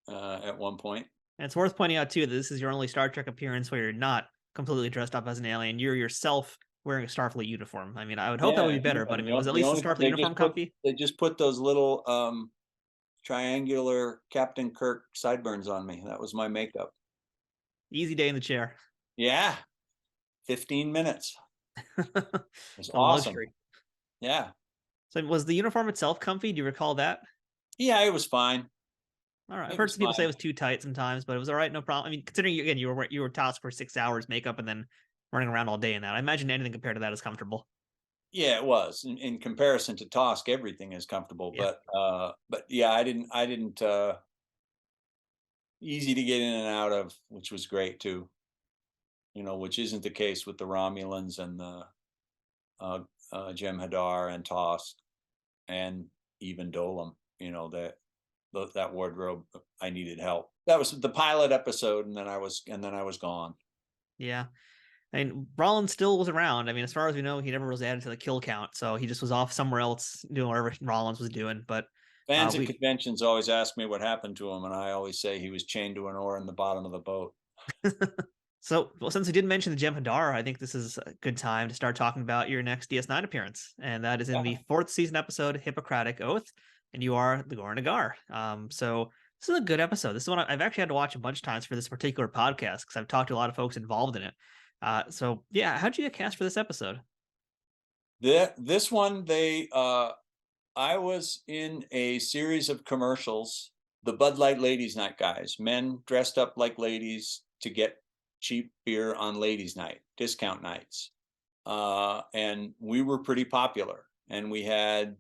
at one point. And it's worth pointing out too that this is your only Star Trek appearance where you're not completely dressed up as an alien. You're yourself wearing a Starfleet uniform. I would hope that would be better, but was at least the Starfleet uniform comfy? They just put those little triangular Captain Kirk sideburns on me. That was my makeup. Easy day in the chair. Yeah, 15 minutes. It was awesome. Luxury. Yeah. So was the uniform itself comfy? Do you recall that? Yeah, it was fine. All right. I've heard some people say it was too tight sometimes, but it was all right, no problem. Considering again you were Tosk for 6 hours makeup and then running around all day in that, I imagine anything compared to that is comfortable. Yeah, it was. In comparison to Tosk, everything is comfortable. Yeah. But yeah, I didn't easy to get in and out of, which was great too. Which isn't the case with the Romulans and the Jem'Hadar and Tosk and even Dolim. That wardrobe, I needed help. That was the pilot episode, and then I was gone. Yeah. Rollins still was around. As far as we know, he never was added to the kill count, so he just was off somewhere else doing whatever Rollins was doing. But fans at conventions always ask me what happened to him, and I always say he was chained to an oar in the bottom of the boat. So, since we didn't mention the Jem'Hadar, I think this is a good time to start talking about your next DS9 appearance, and that is in the 4th season episode, Hippocratic Oath, and you are the Goran'Agar. So this is a good episode. This is one I've actually had to watch a bunch of times for this particular podcast because I've talked to a lot of folks involved in it. So yeah, how'd you get cast for this episode? This one, I was in a series of commercials. The Bud Light Ladies Night guys, men dressed up like ladies to get cheap beer on ladies' night, discount nights. And we were pretty popular, and we had,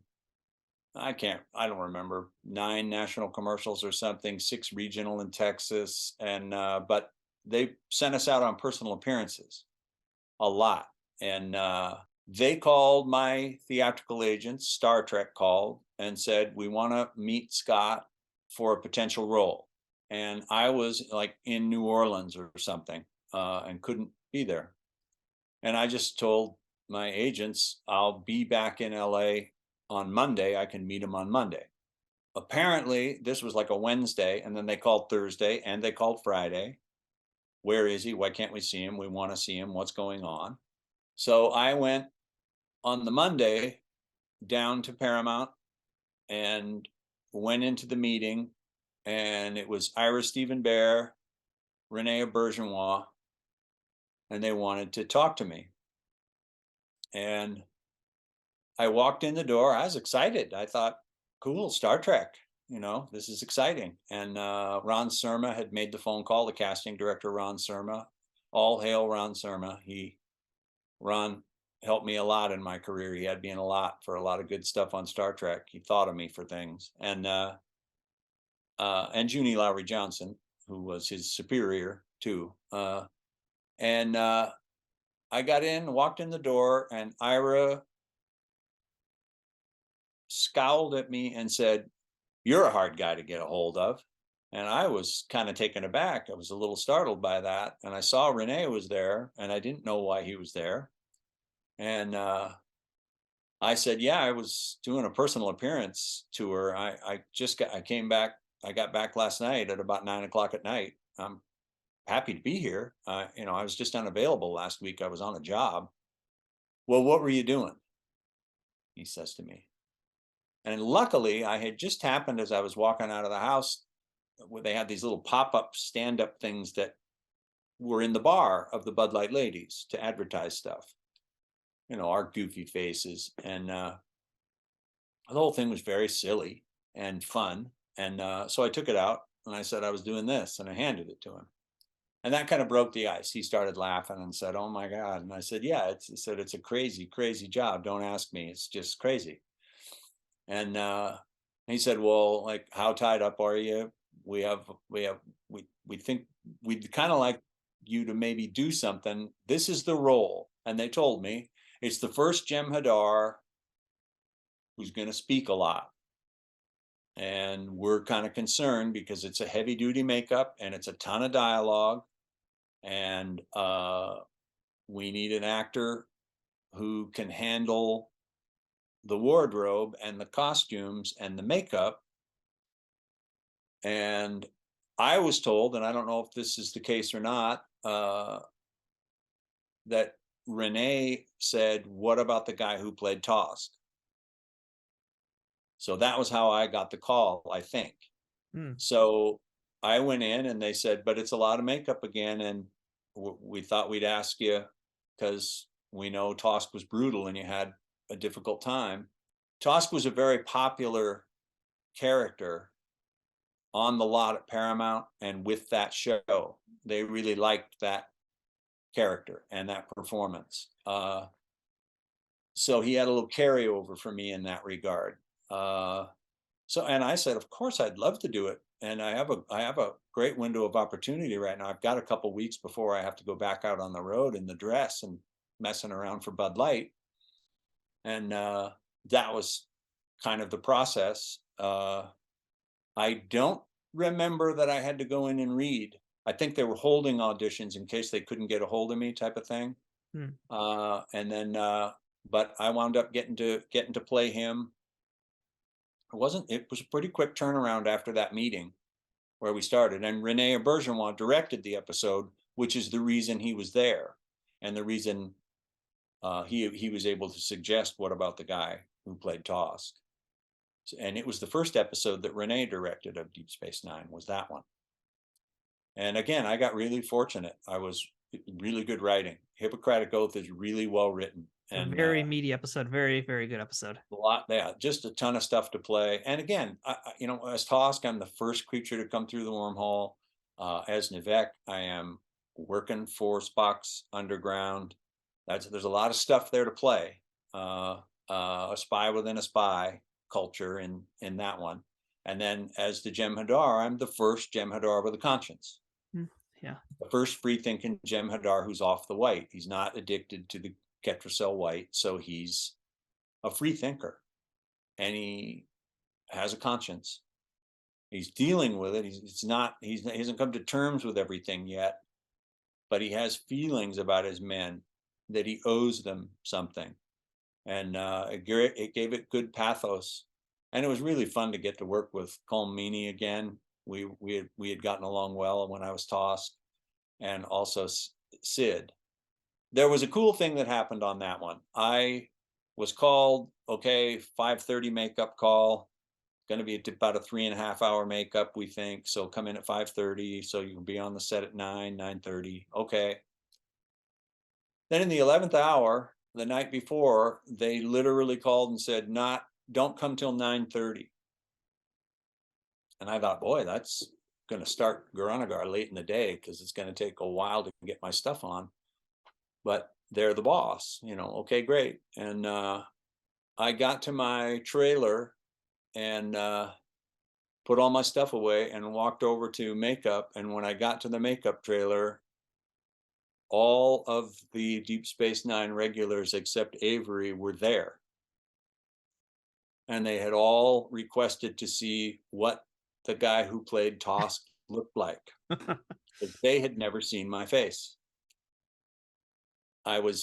I don't remember, 9 national commercials or something, 6 regional in Texas. And, but they sent us out on personal appearances a lot. And, they called my theatrical agents, Star Trek called and said, we want to meet Scott for a potential role. And I was like in New Orleans or something, and couldn't be there. And I just told my agents, I'll be back in LA on Monday. I can meet him on Monday. Apparently this was like a Wednesday, and then they called Thursday and they called Friday. Where is he? Why can't we see him? We want to see him. What's going on? So I went on the Monday down to Paramount and went into the meeting, and it was Ira Stephen Bear, Rene Auberjonois, and they wanted to talk to me. And I walked in the door. I was excited. I thought, cool, Star Trek, this is exciting. And Ron Surma had made the phone call, the casting director, Ron Surma. All hail Ron Surma. Ron helped me a lot in my career. He had me in a lot for a lot of good stuff on Star Trek. He thought of me for things. And Junie Lowry Johnson, who was his superior too. And I got in, walked in the door, and Ira scowled at me and said, "You're a hard guy to get a hold of." And I was kind of taken aback. I was a little startled by that. And I saw Rene was there, and I didn't know why he was there. And I said, "Yeah, I was doing a personal appearance tour. I got back last night at about 9 o'clock at night. I'm happy to be here. I was just unavailable last week. I was on a job." "Well, what were you doing?" he says to me. And luckily, I had just happened as I was walking out of the house, where they had these little pop-up stand-up things that were in the bar of the Bud Light ladies to advertise stuff, our goofy faces. And the whole thing was very silly and fun. And so I took it out and I said I was doing this, and I handed it to him. And that kind of broke the ice. He started laughing and said, "Oh my God." And I said, "Yeah, it's a crazy, crazy job. Don't ask me. It's just crazy." And he said, "Well, like, how tied up are you? We think we'd kind of like you to maybe do something. This is the role." And they told me it's the first Jem'Hadar who's going to speak a lot. And we're kind of concerned because it's a heavy duty makeup and it's a ton of dialogue. And we need an actor who can handle the wardrobe and the costumes and the makeup. And I was told, and I don't know if this is the case or not, that Rene said, "What about the guy who played Tosk?" So that was how I got the call, I think. So I went in and they said, "But it's a lot of makeup again. And we thought we'd ask you because we know Tosk was brutal and you had a difficult time." Tosk was a very popular character on the lot at Paramount, and with that show, they really liked that character and that performance. So he had a little carryover for me in that regard. And I said, "Of course, I'd love to do it." And I have a great window of opportunity right now. I've got a couple weeks before I have to go back out on the road in the dress and messing around for Bud Light. And that was kind of the process. I don't remember that I had to go in and read. I think they were holding auditions in case they couldn't get a hold of me, type of thing. But I wound up getting to play him. It was a pretty quick turnaround after that meeting where we started. And Rene Auberjonois directed the episode, which is the reason he was there, and the reason he was able to suggest, "What about the guy who played Tosk?" And it was the first episode that Rene directed of Deep Space Nine, was that one. And again, I got really fortunate. I was really good writing. Hippocratic Oath is really well written. And a very meaty episode. Very, very good episode. A lot, yeah, just a ton of stuff to play. And again, as Tosk, I'm the first creature to come through the wormhole. As Nivek, I am working for Spock's underground. There's a lot of stuff there to play. A spy within a spy culture in that one. And then as the Jem'Hadar, I'm the first Jem'Hadar with a conscience. Yeah. The first free-thinking Jem'Hadar who's off the white. He's not addicted to the Ketracel white, so he's a free thinker, and he has a conscience. He's dealing with it. He hasn't come to terms with everything yet, but he has feelings about his men that he owes them something, and it gave it good pathos. And it was really fun to get to work with Colm Meaney again. We had gotten along well when I was Tosk, and also Sid. There was a cool thing that happened on that one. I was called, okay, 5:30 makeup call. going to be about a 3.5 hour makeup, we think. So come in at 5:30. So you can be on the set at 9:30. Okay. Then in the 11th hour, the night before, they literally called and said, don't come till 9:30. And I thought, boy, that's going to start Goran'Agar late in the day, because it's going to take a while to get my stuff on. But they're the boss, okay, great. And I got to my trailer and put all my stuff away and walked over to makeup. And when I got to the makeup trailer, all of the Deep Space Nine regulars except Avery were there. And they had all requested to see what the guy who played Tosk looked like. They had never seen my face. I would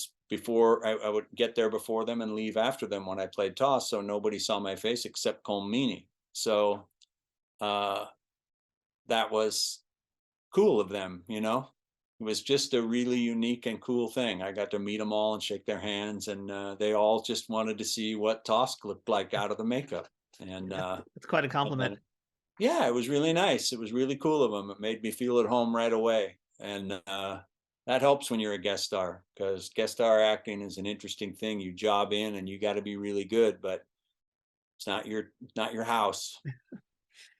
get there before them and leave after them when I played Tosk, so nobody saw my face except Colm Meaney. So that was cool of them, It was just a really unique and cool thing. I got to meet them all and shake their hands, and they all just wanted to see what Tosk looked like out of the makeup. And it's quite a compliment. Yeah, it was really nice. It was really cool of them. It made me feel at home right away. And that helps when you're a guest star, because guest star acting is an interesting thing. You job in and you got to be really good, but it's not your house,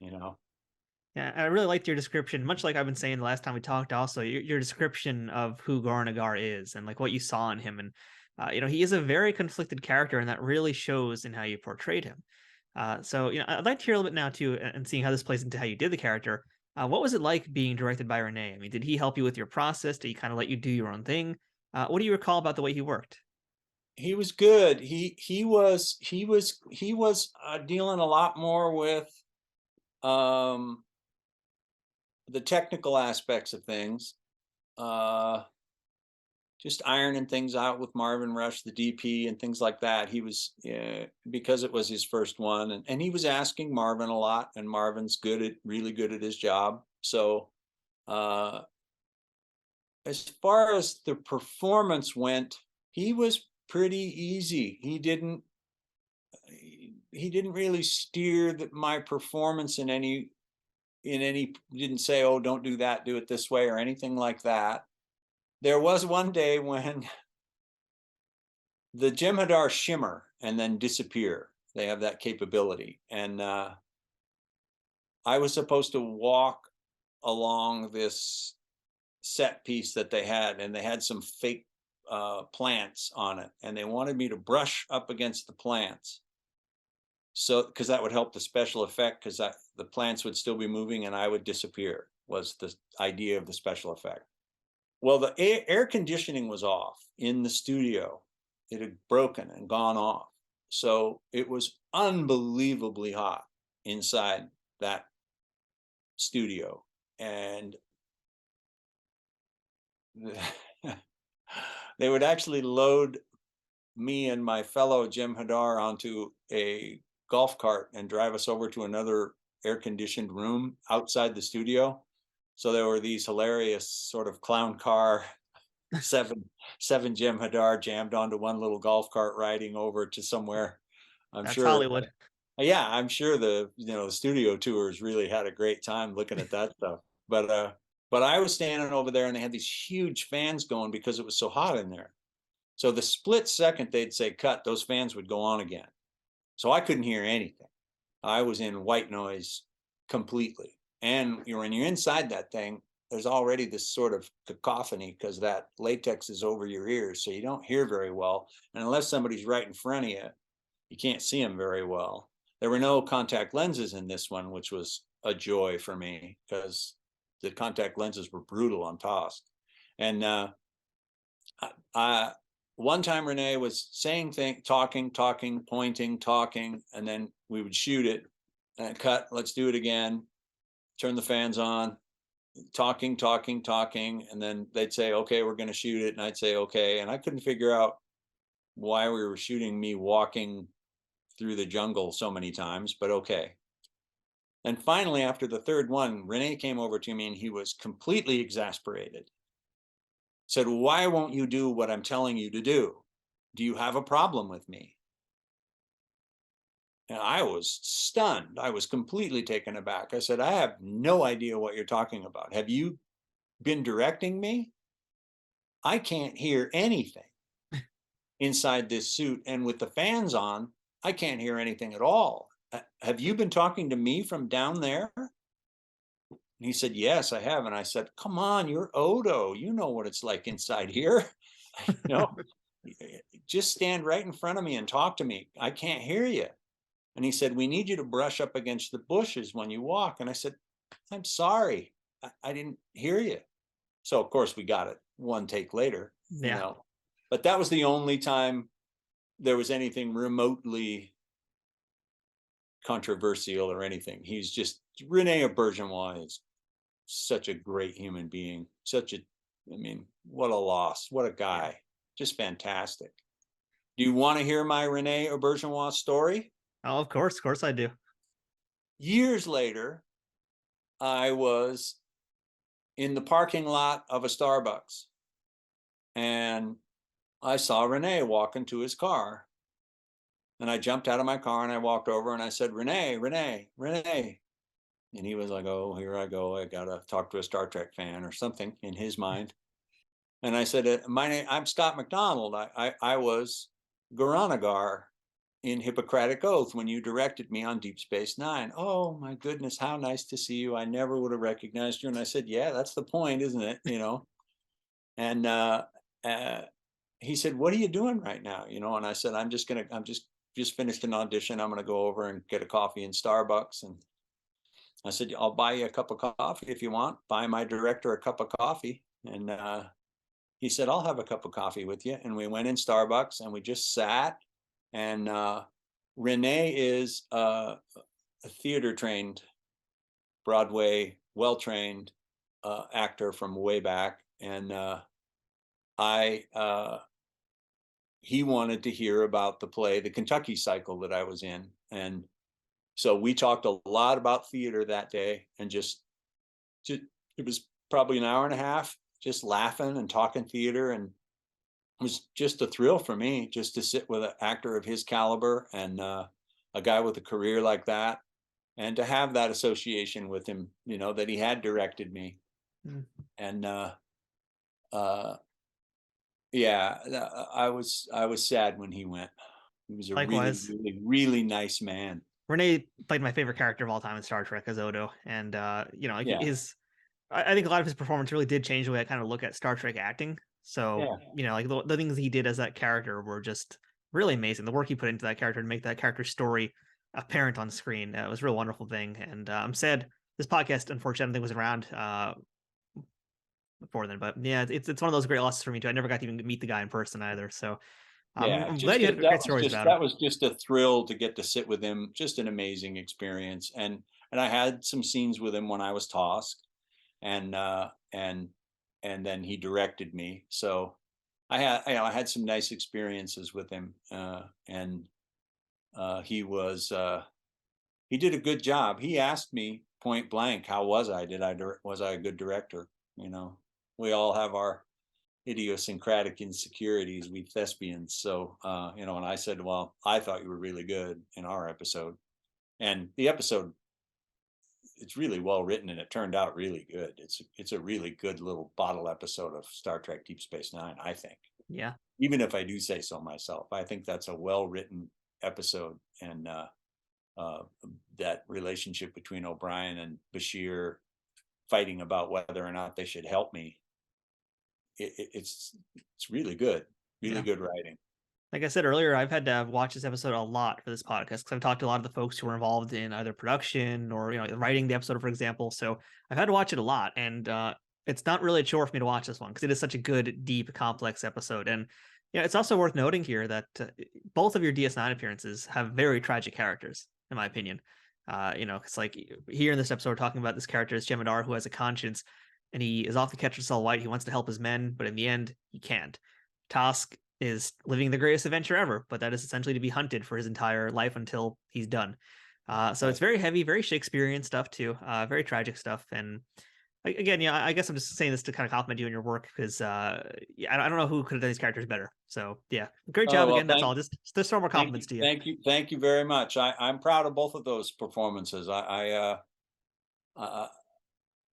Yeah, I really liked your description, much like I've been saying the last time we talked. Also, your description of who Goran'Agar is and like what you saw in him, and he is a very conflicted character, and that really shows in how you portrayed him. So I'd like to hear a little bit now too, and seeing how this plays into how you did the character. What was it like being directed by Rene? I mean, did he help you with your process? Did he kind of let you do your own thing? What do you recall about the way he worked? He was good. He was dealing a lot more with the technical aspects of things, just ironing things out with Marvin Rush, the DP, and things like that. He was, because it was his first one, and he was asking Marvin a lot, and Marvin's really good at his job. So as far as the performance went, he was pretty easy. He didn't really steer my performance in any, didn't say, oh, don't do that, do it this way, or anything like that. There was one day when the Jem'Hadar shimmer and then disappear. They have that capability. And I was supposed to walk along this set piece that they had, and they had some fake plants on it, and they wanted me to brush up against the plants. So, because that would help the special effect, because the plants would still be moving and I would disappear, was the idea of the special effect. Well, the air conditioning was off in the studio. It had broken and gone off. So it was unbelievably hot inside that studio. And they would actually load me and my fellow Jem'Hadar onto a golf cart and drive us over to another air-conditioned room outside the studio. So there were these hilarious sort of clown car, seven Jem'Hadar jammed onto one little golf cart riding over to somewhere. That's sure Hollywood. Yeah, I'm sure the studio tours really had a great time looking at that stuff. But I was standing over there, and they had these huge fans going because it was so hot in there. So the split second they'd say cut, those fans would go on again. So I couldn't hear anything. I was in white noise completely. And when you're inside that thing, there's already this sort of cacophony because that latex is over your ears, so you don't hear very well. And unless somebody's right in front of you, you can't see them very well. There were no contact lenses in this one, which was a joy for me because the contact lenses were brutal on Tosk. And one time Rene was saying things, talking, pointing, talking, and then we would shoot it and cut, let's do it again, turn the fans on, talking, and then they'd say, okay, we're going to shoot it. And I'd say, okay. And I couldn't figure out why we were shooting me walking through the jungle so many times, but okay. And finally, after the third one, Rene came over to me and he was completely exasperated. Said, why won't you do what I'm telling you to do? Do you have a problem with me? And I was stunned. I was completely taken aback. I said, I have no idea what you're talking about. Have you been directing me? I can't hear anything inside this suit. And with the fans on, I can't hear anything at all. Have you been talking to me from down there? And he said, yes, I have. And I said, come on, you're Odo. You know what it's like inside here. Just stand right in front of me and talk to me. I can't hear you. And he said, we need you to brush up against the bushes when you walk. And I said, I'm sorry, I didn't hear you. So of course we got it one take later, but that was the only time there was anything remotely controversial or anything. He's just, Rene Auberjonois is such a great human being. What a loss, what a guy, just fantastic. Do you want to hear my Rene Auberjonois story? Oh, of course I do. Years later, I was in the parking lot of a Starbucks and I saw Rene walk into his car. And I jumped out of my car and I walked over and I said, Rene. And he was like, oh, here I go. I got to talk to a Star Trek fan or something in his mind. And I said, I'm Scott MacDonald. I was Goran'Agar in Hippocratic Oath when you directed me on Deep Space Nine. Oh my goodness, how nice to see you. I never would have recognized you. And I said, yeah, that's the point, isn't it? And he said, what are you doing right now? And I said, I'm just finished an audition. I'm going to go over and get a coffee in Starbucks. And I said, I'll buy you a cup of coffee if you want. Buy my director a cup of coffee. And he said, I'll have a cup of coffee with you. And we went in Starbucks and we just sat. And Rene is a theater trained, Broadway, well-trained actor from way back. And he wanted to hear about the play, The Kentucky Cycle, that I was in. And so we talked a lot about theater that day, and just it was probably an hour and a half, just laughing and talking theater. And it was just a thrill for me just to sit with an actor of his caliber and a guy with a career like that, and to have that association with him, that he had directed me. And I was sad when he went. He was a Likewise. really, really nice man. Rene played my favorite character of all time in Star Trek as Odo, and I think a lot of his performance really did change the way I kind of look at Star Trek acting. So the things he did as that character were just really amazing. The work he put into that character to make that character's story apparent on screen, it was a real wonderful thing. And I'm sad this podcast, unfortunately, I don't think was around before then. But yeah, it's one of those great losses for me too. I never got to even meet the guy in person either. So I'm glad you had great stories about him. That was just a thrill to get to sit with him. Just an amazing experience. And I had some scenes with him when I was Tosk, and then he directed me. So I had some nice experiences with him, and he did a good job. He asked me point blank, how was I? Was I a good director? We all have our idiosyncratic insecurities, we thespians. So, and I said, well, I thought you were really good in our episode. And the episode, it's really well written, and it turned out really good. It's a really good little bottle episode of Star Trek Deep Space Nine, I think. Yeah. Even if I do say so myself, I think that's a well-written episode. And that relationship between O'Brien and Bashir fighting about whether or not they should help me, it's really good, good writing. Like I said earlier, I've had to watch this episode a lot for this podcast because I've talked to a lot of the folks who were involved in either production or writing the episode, for example. So I've had to watch it a lot, and it's not really a chore for me to watch this one because it is such a good, deep, complex episode. And it's also worth noting here that both of your DS9 appearances have very tragic characters, in my opinion. It's like here in this episode, we're talking about this character as Jem'Hadar, who has a conscience, and he is off the Ketracel White. He wants to help his men, but in the end, he can't. Tosk is living the greatest adventure ever, but that is essentially to be hunted for his entire life until he's done. So it's very heavy, very Shakespearean stuff too, very tragic stuff. And again, yeah, I guess I'm just saying this to kind of compliment you on your work because yeah, I don't know who could have done these characters better. So yeah, great Oh job well, again. That's all. Just throw more compliments to you. thank you very much. I'm proud of both of those performances. Uh,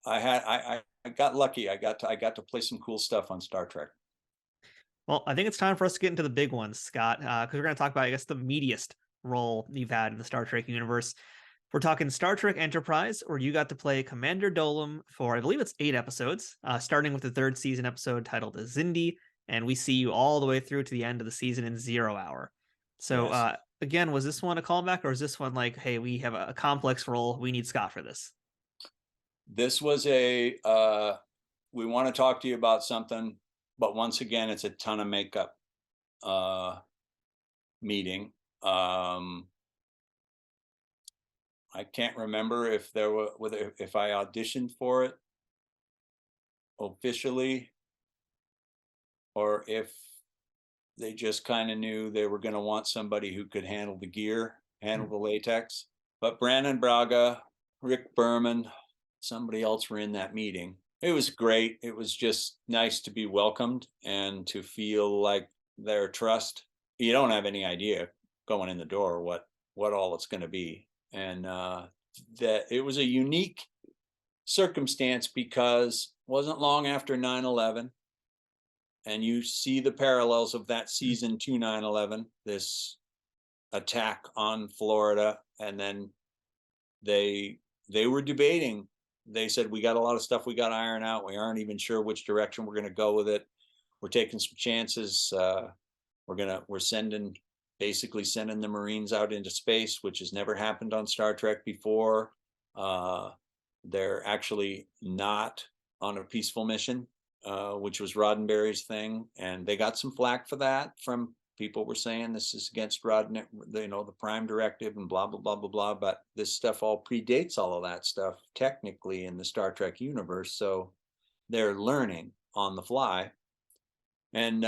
I got lucky. I got to play some cool stuff on Star Trek. Well, I think it's time for us to get into the big ones, Scott, because we're going to talk about, I guess, the meatiest role you've had in the Star Trek universe. We're talking Star Trek Enterprise, where you got to play Commander Dolim for, I believe it's 8 episodes, starting with the 3rd season episode titled Zindi, and we see you all the way through to the end of the season in 0 Hour. So, Yes. again, was this one a callback, or is this one like, hey, we have a complex role, we need Scott for this? This was a we want to talk to you about something, but once again, it's a ton of makeup meeting. I can't remember if there were whether if I auditioned for it officially or if they just kind of knew they were going to want somebody who could handle the gear, handle the latex. But Brandon Braga, Rick Berman, somebody else were in that meeting. It was great. It was just nice to be welcomed and to feel like their trust. You don't have any idea going in the door what all it's going to be. And that it was a unique circumstance because it wasn't long after 9/11, and you see the parallels of that season to 9/11, this attack on Florida, and then they were debating. They said, we got a lot of stuff we got to iron out. We aren't even sure which direction we're going to go with it. We're taking some chances. We're basically sending the Marines out into space, which has never happened on Star Trek before. They're actually not on a peaceful mission, which was Roddenberry's thing, and they got some flack for that from people were saying this is against Roddenberry, the Prime Directive and blah blah blah blah blah. But this stuff all predates all of that stuff technically in the Star Trek universe, so they're learning on the fly, and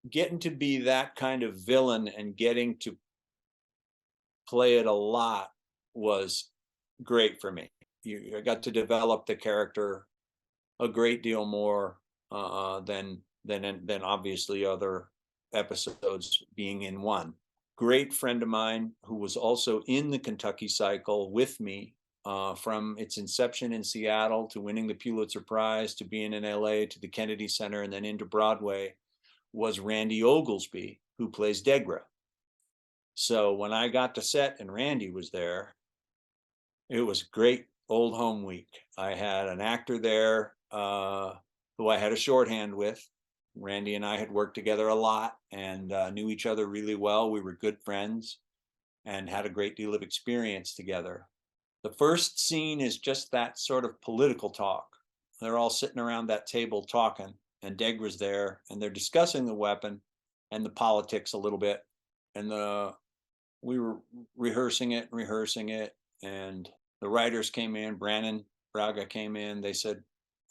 getting to be that kind of villain and getting to play it a lot was great for me. I got to develop the character a great deal more than obviously other episodes being in one. Great friend of mine who was also in the Kentucky cycle with me from its inception in Seattle to winning the Pulitzer Prize to being in LA to the Kennedy Center and then into Broadway was Randy Oglesby, who plays Degra. So when I got to set and Randy was there, it was great old home week. I had an actor there who I had a shorthand with. Randy and I had worked together a lot and knew each other really well. We were good friends and had a great deal of experience together. The first scene is just that sort of political talk. They're all sitting around that table talking, and Degra's there, and they're discussing the weapon and the politics a little bit. And we were rehearsing it, and the writers came in. Brandon Braga came in. They said,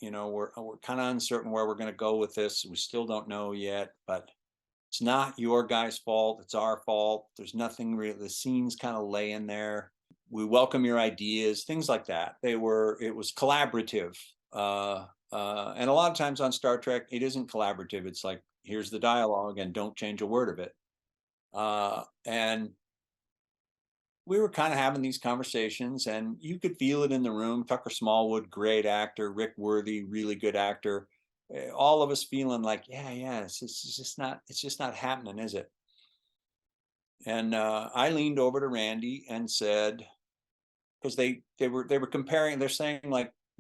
we're kind of uncertain where we're going to go with this. We still don't know yet, but it's not your guys' fault. It's our fault. There's nothing really. The scene's kind of laying there. We welcome your ideas, things like that. It was collaborative. And a lot of times on Star Trek, it isn't collaborative. It's like, here's the dialogue and don't change a word of it. And we were kind of having these conversations and you could feel it in the room. Tucker Smallwood, great actor. Rick Worthy, really good actor. All of us feeling like, yeah, it's just not happening, is it? And I leaned over to Randy and said, because they were comparing, they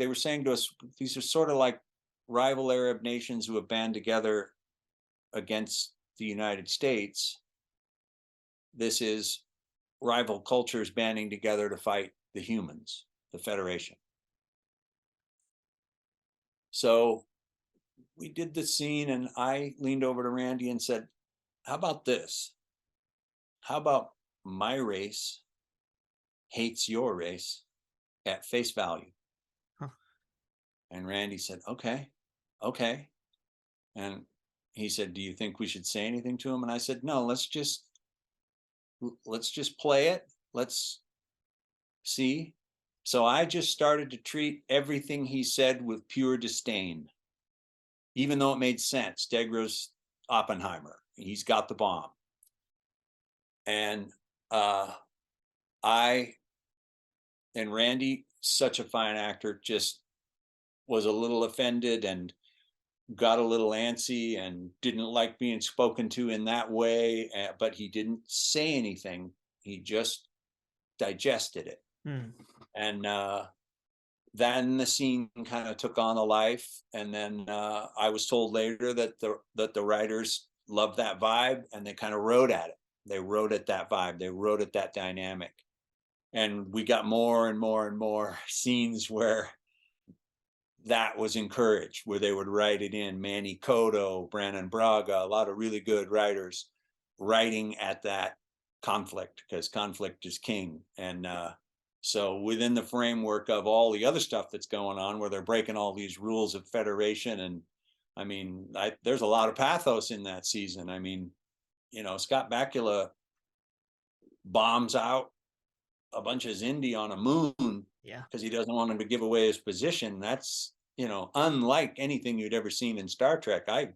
were saying to us, these are sort of like rival Arab nations who have band together against the United States. This is rival cultures banding together to fight the humans, the Federation. So we did the scene and I leaned over to Randy and said, how about this? How about my race hates your race at face value? And Randy said, okay. And he said, do you think we should say anything to him? And I said, no, let's just play it. Let's see. So I just started to treat everything he said with pure disdain, even though it made sense. Degra's Oppenheimer. He's got the bomb. And I and Randy, such a fine actor, just was a little offended and got a little antsy and didn't like being spoken to in that way. But he didn't say anything. He just digested it. And then the scene kind of took on a life. And then I was told later that the writers loved that vibe, and they kind of wrote at it. They wrote at that vibe. They wrote at that dynamic. And we got more and more and more scenes where that was encouraged, where they would write it in. Manny Cotto, Brannon Braga, a lot of really good writers writing at that conflict, because conflict is king. And so within the framework of all the other stuff that's going on, where they're breaking all these rules of Federation, and I mean, there's a lot of pathos in that season. I mean, you know, Scott Bakula bombs out a bunch of Xindi on a moon, because he doesn't want him to give away his position. That's, you know, unlike anything you'd ever seen in Star Trek. I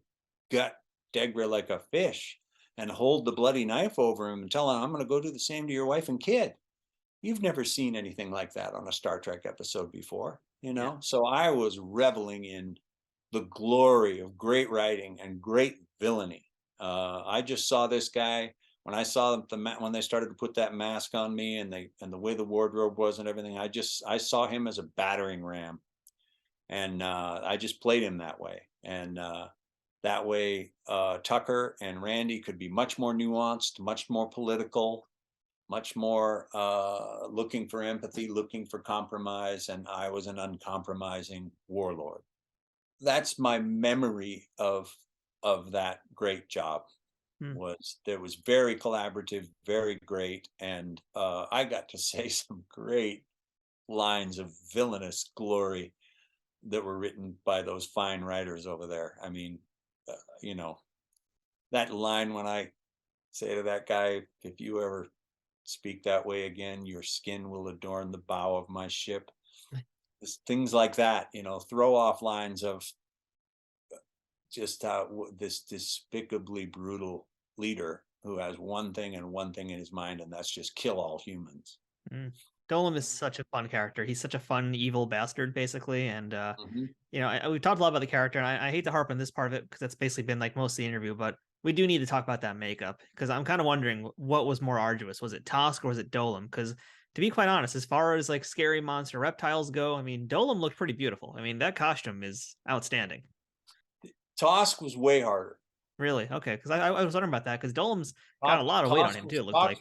gut Degra like a fish and hold the bloody knife over him and tell him, I'm going to go do the same to your wife and kid. You've never seen anything like that on a Star Trek episode before, you know? Yeah. So I was reveling in the glory of great writing and great villainy. I just saw this guy when I saw when they started to put that mask on me, and the way the wardrobe was and everything. I saw him as a battering ram, and I just played him that way. And that way, Tucker and Randy could be much more nuanced, much more political, much more looking for empathy, looking for compromise, and I was an uncompromising warlord. That's my memory of that great job. Was very collaborative, very great, and I got to say some great lines of villainous glory that were written by those fine writers over there. I mean, you know, that line when I say to that guy, if you ever speak that way again, your skin will adorn the bow of my ship. Things like that, you know, throw off lines of just how this despicably brutal leader who has one thing and one thing in his mind, and that's just kill all humans. Dolem is such a fun character. He's such a fun, evil bastard, basically. And, you know, we've talked a lot about the character, and I hate to harp on this part of it because that's basically been like most of the interview, but we do need to talk about that makeup, because I'm kind of wondering what was more arduous. Was it Tosk or was it Dolem? Because to be quite honest, as far as like scary monster reptiles go, I mean, Dolem looked pretty beautiful. I mean, that costume is outstanding. Tosk was way harder. Really? Okay, because I was wondering about that, because Dolem's got a lot of weight on him too. It looked like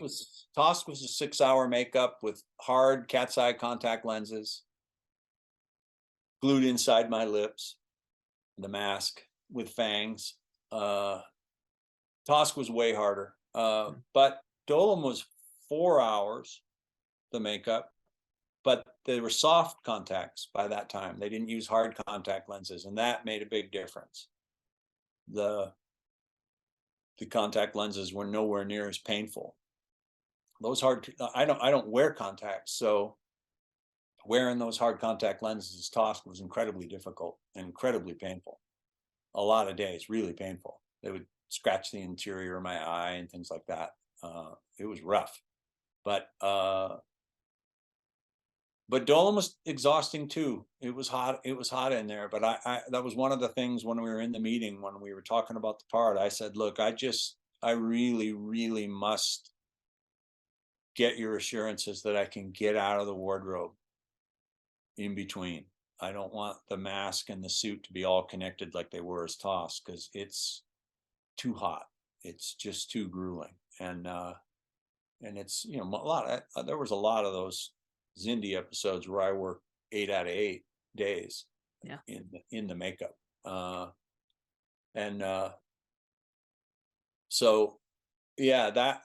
Tosk was a 6-hour makeup with hard cat's eye contact lenses glued inside my lips, the mask with fangs. Tosk was way harder, but Dolem was 4 hours, the makeup, but they were soft contacts by that time. They didn't use hard contact lenses, and that made a big difference. The contact lenses were nowhere near as painful. Those I don't wear contacts, so wearing those hard contact lenses, Tosk, was incredibly difficult and incredibly painful. A lot of days, really painful. They would scratch the interior of my eye and things like that. It was rough, but Dolem was exhausting too. It was hot in there, but I that was one of the things when we were in the meeting, when we were talking about the part, I said, look, I really, really must get your assurances that I can get out of the wardrobe in between. I don't want the mask and the suit to be all connected like they were as Tosk, because it's too hot. It's just too grueling. And it's, you know, there was a lot of those Xindi episodes where I worked 8 out of 8 days in the makeup. So yeah, that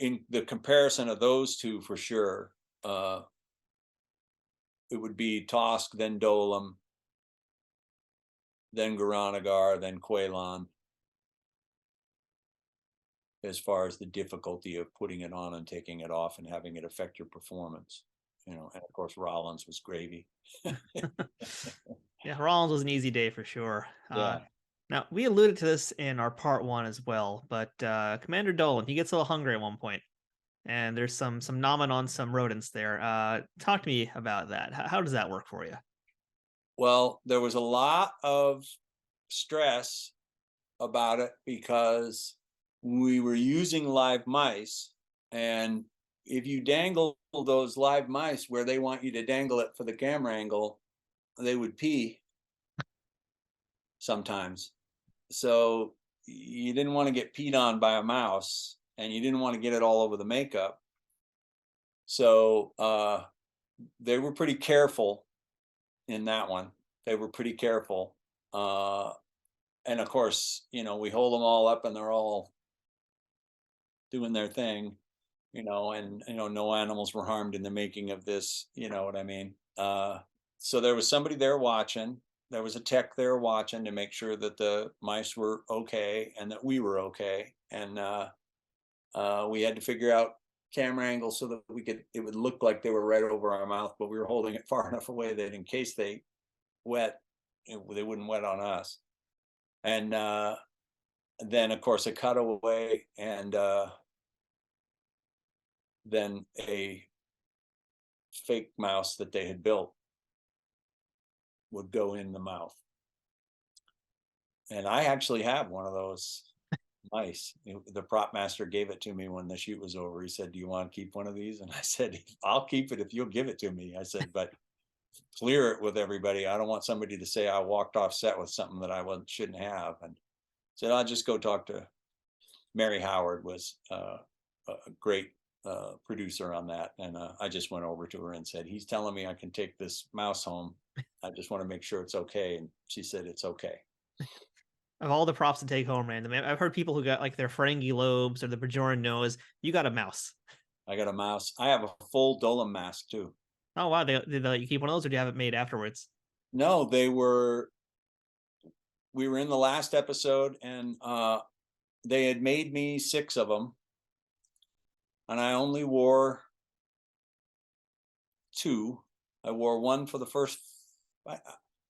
in the comparison of those two, for sure, it would be Tosk, then Dolem, then Goran'Agar, then Quaylan, as far as the difficulty of putting it on and taking it off and having it affect your performance. and of course Rollins was gravy. Yeah, Rollins was an easy day for sure. Yeah. Now, we alluded to this in our part one as well, but Commander Dolan, he gets a little hungry at one point, and there's some nomming on some rodents there. Talk to me about that. How does that work for you? Well, there was a lot of stress about it because we were using live mice, and if you dangle those live mice where they want you to dangle it for the camera angle, they would pee sometimes. So you didn't want to get peed on by a mouse, and you didn't want to get it all over the makeup. So they were pretty careful in that one. They were pretty careful. And of course, we hold them all up and they're all doing their thing, and no animals were harmed in the making of this, you know what I mean? So there was somebody there watching. There was a tech there watching to make sure that the mice were okay and that we were okay. And we had to figure out camera angles so that it would look like they were right over our mouth, but we were holding it far enough away that in case they wet, they wouldn't wet on us. And then of course a cutaway, and then a fake mouse that they had built would go in the mouth. And I actually have one of those mice. The prop master gave it to me when the shoot was over. He said, "Do you want to keep one of these?" And I said, "I'll keep it if you'll give it to me." I said, "But clear it with everybody. I don't want somebody to say I walked off set with something that I shouldn't have." And said, "I'll just go talk to Mary Howard." Was a great producer on that. And I just went over to her and said, "He's telling me I can take this mouse home. I just want to make sure it's okay." And she said, "It's okay." Of all the props to take home, Random, I've heard people who got like their Ferengi lobes or the Bajoran nose. You got a mouse. I got a mouse. I have a full Dolan mask too. Oh wow! Did they let you keep one of those, or do you have it made afterwards? No, we were in the last episode, and they had made me 6 of them, and I only wore 2. I wore one for the first.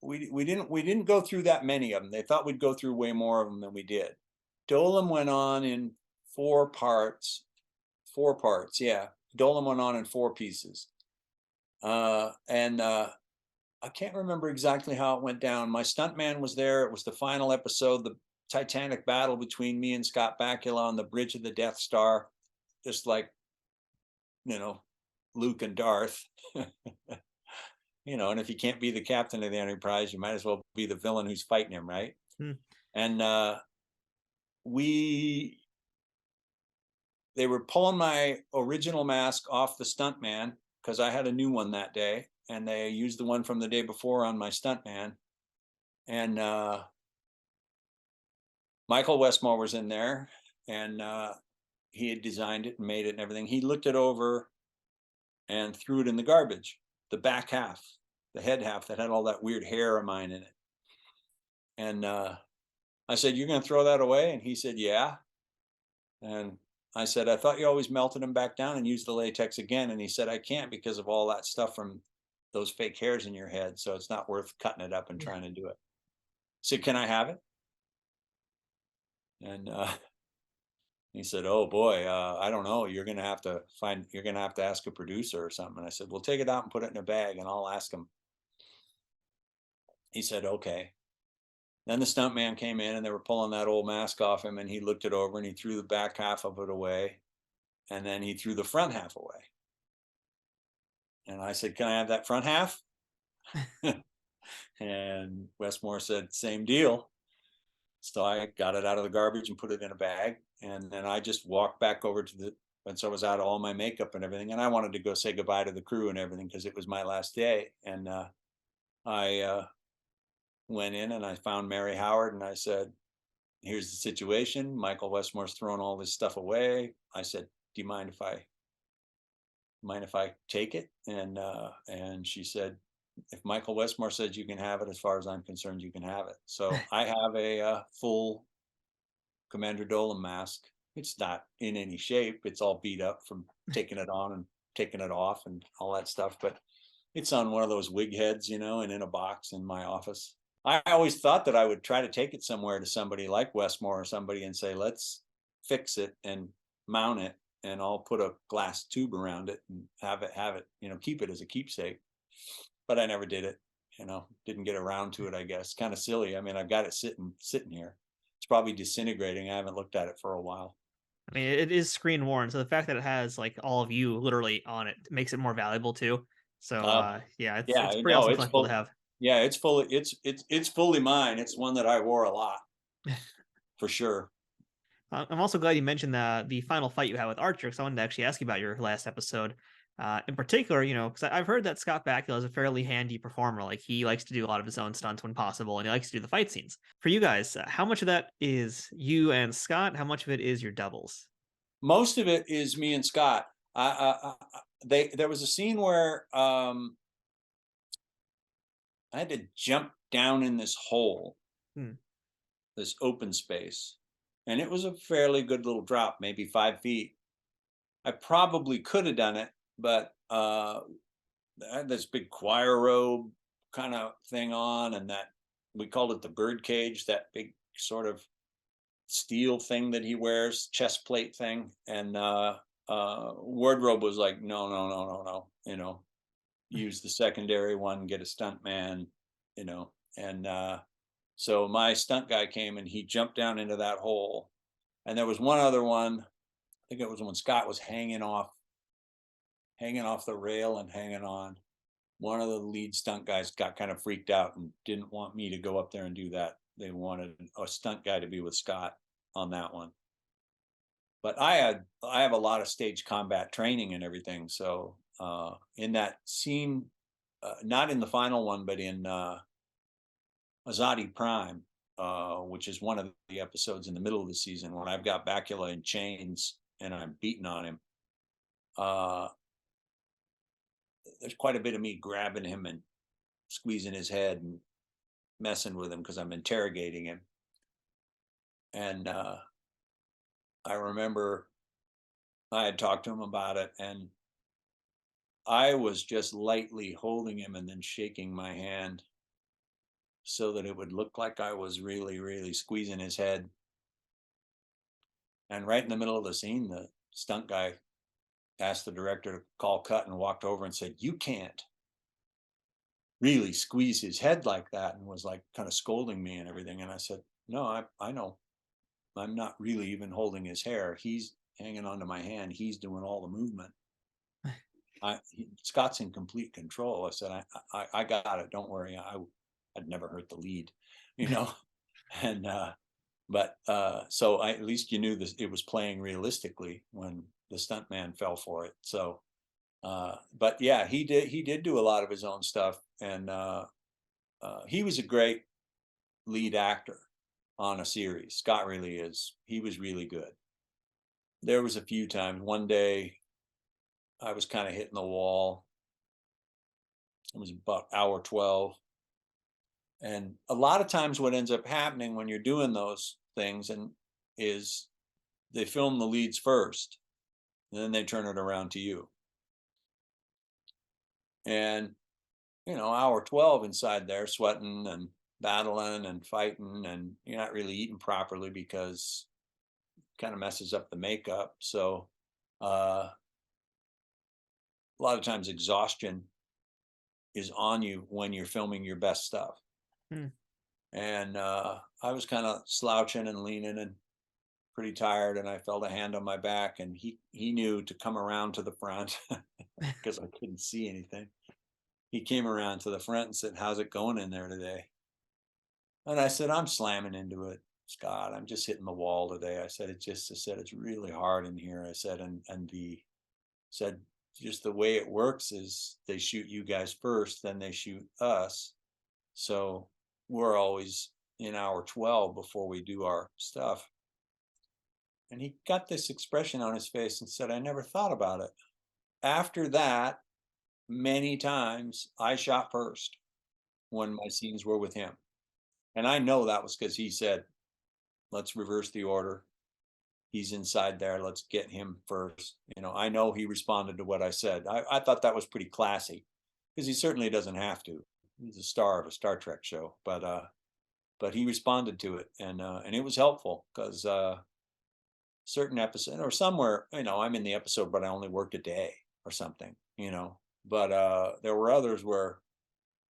We didn't go through that many of them. They thought we'd go through way more of them than we did. Dolan went on in 4 parts. 4 parts, yeah. Dolan went on in 4 pieces. And I can't remember exactly how it went down. My stuntman was there. It was the final episode, the Titanic battle between me and Scott Bakula on the bridge of the Death Star, just like, Luke and Darth. And if you can't be the captain of the Enterprise, you might as well be the villain who's fighting him, right? And they were pulling my original mask off the stuntman because I had a new one that day, and they used the one from the day before on my stuntman. And Michael Westmore was in there, and he had designed it and made it and everything. He looked it over and threw it in the garbage, the back half, the head half that had all that weird hair of mine in it. And I said, "You're going to throw that away?" And he said, "Yeah." And I said, "I thought you always melted them back down and used the latex again." And he said, "I can't because of all that stuff from those fake hairs in your head. So it's not worth cutting it up and trying to do it." So can I have it? And he said, "Oh boy, I don't know. You're going to have to ask a producer or something." And I said, "Well, take it out and put it in a bag and I'll ask him." He said, "Okay." Then the stuntman came in and they were pulling that old mask off him, and he looked it over and he threw the back half of it away. And then he threw the front half away. And I said, "Can I have that front half?" And Westmore said, "Same deal." So I got it out of the garbage and put it in a bag. And then I just walked back over to once I was out of all my makeup and everything. And I wanted to go say goodbye to the crew and everything because it was my last day. And I went in and I found Mary Howard and I said, "Here's the situation. Michael Westmore's throwing all this stuff away." I said, "Do you mind if I take it?" And she said, "If Michael Westmore says you can have it, as far as I'm concerned, you can have it." So I have a full Commander Dolan mask. It's not in any shape. It's all beat up from taking it on and taking it off and all that stuff. But it's on one of those wig heads, and in a box in my office. I always thought that I would try to take it somewhere to somebody like Westmore or somebody and say, let's fix it and mount it, and I'll put a glass tube around it and have it, keep it as a keepsake. But I never did it, didn't get around to it, I guess. Kind of silly. I mean, I've got it sitting here. It's probably disintegrating. I haven't looked at it for a while. I mean, it is screen worn, so the fact that it has like all of you literally on it makes it more valuable too. So yeah, it's pretty awesome collectible to have. Yeah, it's fully mine. It's one that I wore a lot, for sure. I'm also glad you mentioned the final fight you had with Archer, because I wanted to actually ask you about your last episode. In particular, because I've heard that Scott Bakula is a fairly handy performer. Like, he likes to do a lot of his own stunts when possible, and he likes to do the fight scenes. For you guys, how much of that is you and Scott? How much of it is your doubles? Most of it is me and Scott. There was a scene where I had to jump down in this hole, this open space, and it was a fairly good little drop, maybe 5 feet. I probably could have done it, but I had this big choir robe kind of thing on, and that we called it the bird cage, that big sort of steel thing that he wears, chest plate thing. And wardrobe was like, no, use the secondary one, get a stunt man, and so my stunt guy came and he jumped down into that hole. And there was one other one, I think it was when Scott was hanging off the rail and hanging on. One of the lead stunt guys got kind of freaked out and didn't want me to go up there and do that. They wanted a stunt guy to be with Scott on that one. But I have a lot of stage combat training and everything. So in that scene, not in the final one, but in Azadi Prime, which is one of the episodes in the middle of the season, when I've got Bakula in chains and I'm beating on him, there's quite a bit of me grabbing him and squeezing his head and messing with him because I'm interrogating him. And I remember I had talked to him about it, and I was just lightly holding him and then shaking my hand so that it would look like I was really, really squeezing his head. And right in the middle of the scene, the stunt guy asked the director to call cut and walked over and said, "You can't really squeeze his head like that," and was like kind of scolding me and everything. And I said, "No, I know. I'm not really even holding his hair. He's hanging onto my hand. He's doing all the movement. Scott's in complete control." I said, I got it. Don't worry. I'd never hurt the lead, and but so at least you knew this, it was playing realistically when the stuntman fell for it. So but yeah, he did do a lot of his own stuff, and he was a great lead actor on a series. Scott really is. He was really good. There was a few times. One day I was kind of hitting the wall. It was about hour 12. And a lot of times what ends up happening when you're doing those things is they film the leads first, and then they turn it around to you. And, hour 12 inside there, sweating and battling and fighting, and you're not really eating properly because it kind of messes up the makeup. So a lot of times exhaustion is on you when you're filming your best stuff. And I was kind of slouching and leaning and pretty tired, and I felt a hand on my back, and he knew to come around to the front because I couldn't see anything. He came around to the front and said, "How's it going in there today?" And I said, "I'm slamming into it, Scott. I'm just hitting the wall today." I said, it's really hard in here. I said, and said, just the way it works is they shoot you guys first, then they shoot us. So we're always in hour 12 before we do our stuff. And he got this expression on his face and said, "I never thought about it." After that, many times I shot first when my scenes were with him. And I know that was because he said, "Let's reverse the order." he's inside there. Let's get him first. I know he responded to what I said. I thought that was pretty classy, because he certainly doesn't have to. He's a star of a Star Trek show, but he responded to it, and it was helpful, because certain episode or somewhere, I'm in the episode, but I only worked a day or something, but there were others where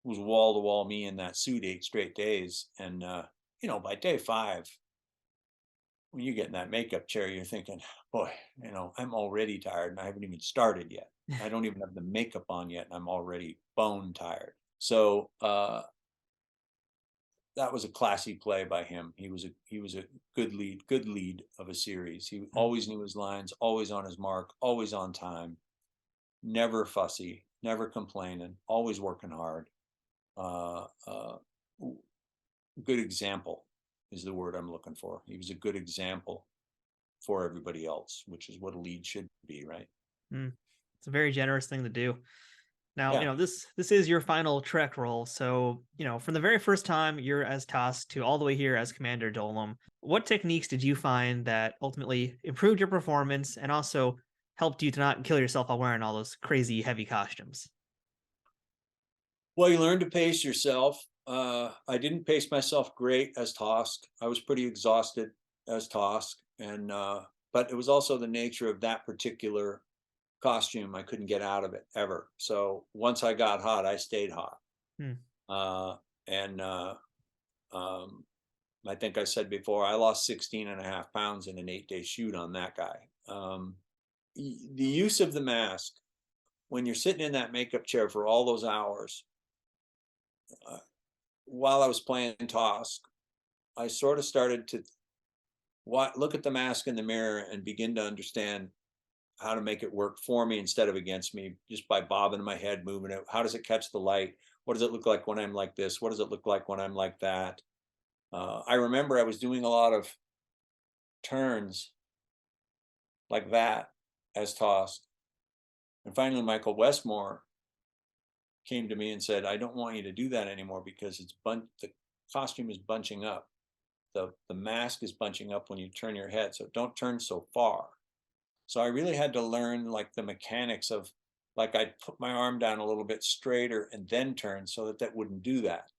it was wall to wall me in that suit 8 straight days. And, by day 5, when you get in that makeup chair, you're thinking, boy, I'm already tired and I haven't even started yet. I don't even have the makeup on yet, and I'm already bone tired. So, that was a classy play by him. He was a good lead of a series. He always knew his lines, always on his mark, always on time, never fussy, never complaining, always working hard. Good example is the word I'm looking for. He was a good example for everybody else, which is what a lead should be, right? It's a very generous thing to do. Now, Yeah. this is your final Trek role. So, from the very first time you're as Tosk to all the way here as Commander Dolum, what techniques did you find that ultimately improved your performance and also helped you to not kill yourself while wearing all those crazy heavy costumes? Well, you learn to pace yourself. I didn't pace myself great as Tosk. I was pretty exhausted as Tosk, and but it was also the nature of that particular costume. I couldn't get out of it ever. So once I got hot, I stayed hot. And I think I said before, I lost 16.5 pounds in an 8-day shoot on that guy. The use of the mask, when you're sitting in that makeup chair for all those hours, while I was playing Tosk, I sort of started to look at the mask in the mirror and begin to understand how to make it work for me instead of against me, just by bobbing my head, moving it. How does it catch the light? What does it look like when I'm like this? What does it look like when I'm like that? I remember I was doing a lot of turns like that as Tosk. And finally, Michael Westmore came to me and said, I don't want you to do that anymore, because the costume is bunching up. The mask is bunching up when you turn your head. So don't turn so far. So I really had to learn the mechanics of, I'd put my arm down a little bit straighter and then turn so that wouldn't do that.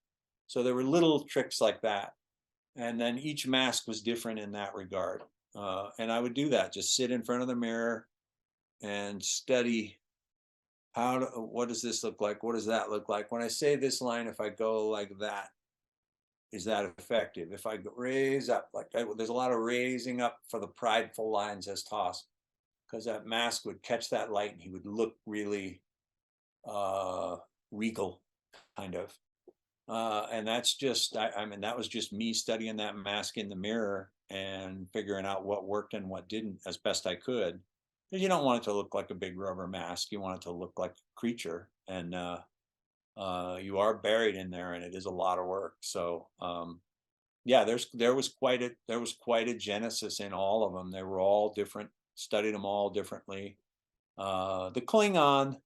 So there were little tricks like that. And then each mask was different in that regard. And I would do that, just sit in front of the mirror and study what does this look like? What does that look like? When I say this line, if I go like that, is that effective? If I raise up, there's a lot of raising up for the prideful lines as Tosk, because that mask would catch that light and he would look really regal, kind of. And that's just, that was just me studying that mask in the mirror and figuring out what worked and what didn't as best I could. Because you don't want it to look like a big rubber mask. You want it to look like a creature. And you are buried in there, and it is a lot of work. So yeah, there was quite a genesis in all of them. They were all different. Studied them all differently. The Klingon,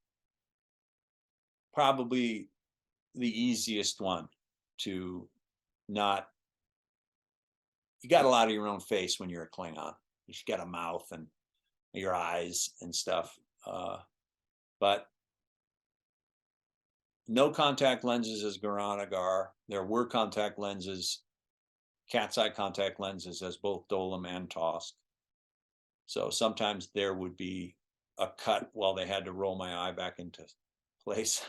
probably the easiest one to not. You got a lot of your own face when you're a Klingon. You got a mouth and your eyes and stuff, but no contact lenses as Goran'Agar. There were contact lenses, cat's eye contact lenses, as both Dolum and Tosk. So sometimes there would be a cut while they had to roll my eye back into place.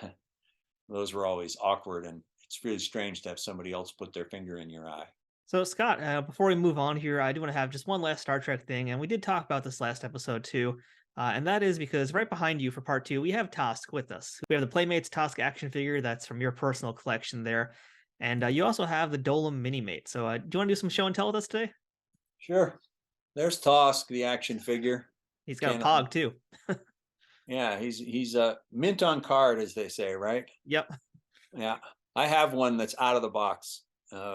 Those were always awkward, and it's really strange to have somebody else put their finger in your eye. So, Scott, before we move on here, I do want to have just one last Star Trek thing, and we did talk about this last episode too, and that is because right behind you for part 2, we have Tosk with us. We have the Playmates Tosk action figure that's from your personal collection there, and you also have the Dolum Mini-Mate. So, do you want to do some show and tell with us today? Sure. There's Tosk, the action figure. He's got a pog too. Yeah, he's a mint on card, as they say, right? Yep. Yeah, I have one that's out of the box.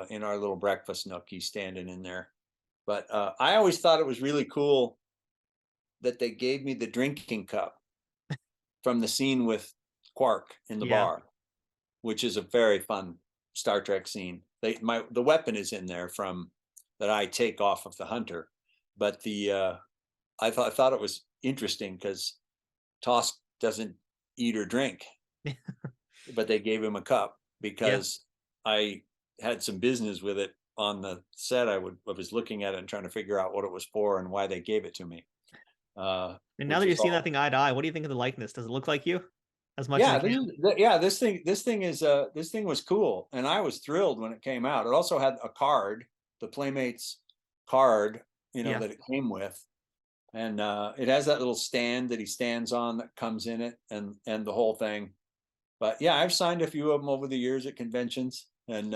In our little breakfast nook, he's standing in there. But I always thought it was really cool that they gave me the drinking cup from the scene with Quark in the bar, which is a very fun Star Trek scene. The weapon is in there that I take off of the Hunter, But I thought it was interesting because Tosk doesn't eat or drink, but they gave him a cup Yeah. because I had some business with it on the set. I was looking at it and trying to figure out what it was for and why they gave it to me. And now Which that you're was seeing that all. thing eye to eye, what do you think of the likeness? Does it look like you as much as Yeah, it can? this thing was cool, and I was thrilled when it came out. It also had a card, the Playmates card, Yeah. that it came with, and it has that little stand that he stands on that comes in it, and the whole thing. But yeah, I've signed a few of them over the years at conventions, and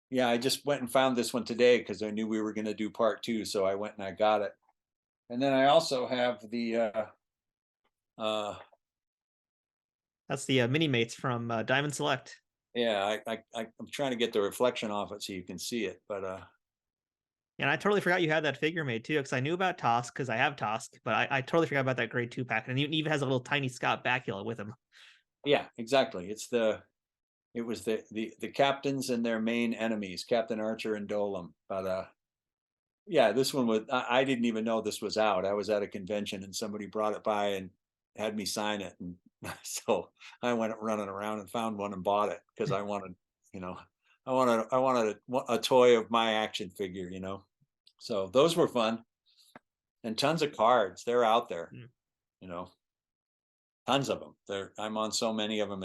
yeah, I just went and found this one today because I knew we were going to do part 2, so I went and I got it. And then I also have the uh, That's the mini mates from Diamond Select. yeah, I'm trying to get the reflection off it so you can see it, but And I totally forgot you had that figure made too, because I knew about Tosk because I have Tosk, but I totally forgot about that grade 2 pack. And it even has a little tiny Scott Bakula with him. yeah, exactly. It was the captains and their main enemies, Captain Archer and Dolam. But yeah, this one was I didn't even know this was out. I was at a convention and somebody brought it by and had me sign it, and so I went running around and found one and bought it because I wanted, I wanted a toy of my action figure, So those were fun, and tons of cards. They're out there, Mm. you know, tons of them. I'm on so many of them.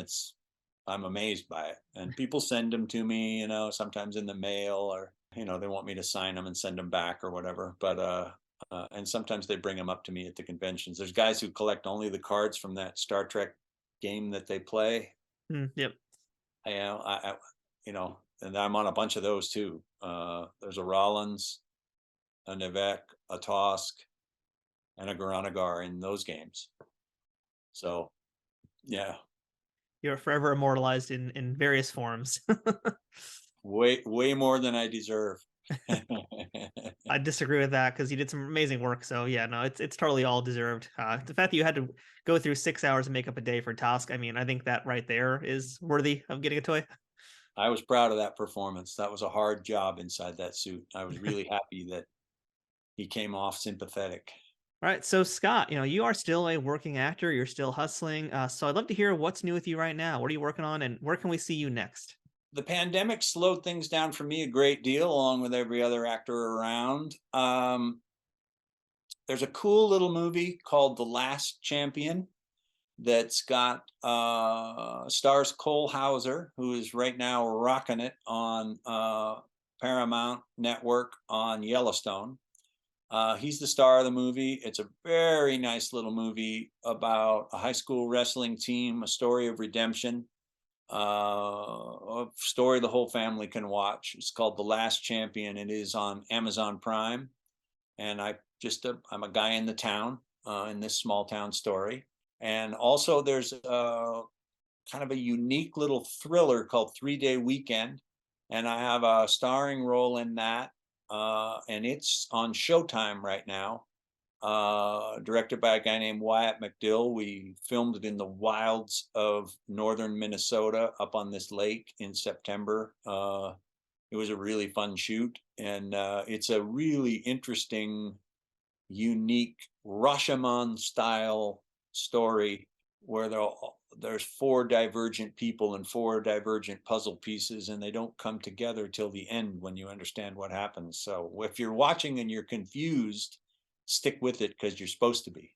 I'm amazed by it. And people send them to me, sometimes in the mail, or they want me to sign them and send them back or whatever. But and sometimes they bring them up to me at the conventions. There's guys who collect only the cards from that Star Trek game that they play. Yep. And I'm on a bunch of those too. There's a Rollins, a Nevek, a Tosk, and a Goran'Agar in those games. So, yeah, You're forever immortalized in various forms. way more than I deserve. I disagree with that because you did some amazing work. So yeah, no, it's totally all deserved. The fact that you had to go through 6 hours and make up a day for Tosk, I mean, I think that right there is worthy of getting a toy. I was proud of that performance. That was a hard job inside that suit. I was really happy that he came off sympathetic. All right, so Scott, you are still a working actor. You're still hustling. So I'd love to hear what's new with you right now. What are you working on, and where can we see you next? The pandemic slowed things down for me a great deal, along with every other actor around. There's a cool little movie called The Last Champion that's got stars Cole Hauser, who is right now rocking it on Paramount Network on Yellowstone. He's the star of the movie. It's a very nice little movie about a high school wrestling team, a story of redemption, a story the whole family can watch. It's called The Last Champion. It is on Amazon Prime. And I'm a guy in the town in this small town story. And also there's kind of a unique little thriller called 3-Day Weekend. And I have a starring role in that. And it's on Showtime right now, directed by a guy named Wyatt McDill. We filmed it in the wilds of northern Minnesota up on this lake in September. It was a really fun shoot, and it's a really interesting, unique Rashomon style story where there's 4 divergent people and 4 divergent puzzle pieces, and they don't come together till the end when you understand what happens. So if you're watching and you're confused, stick with it because you're supposed to be.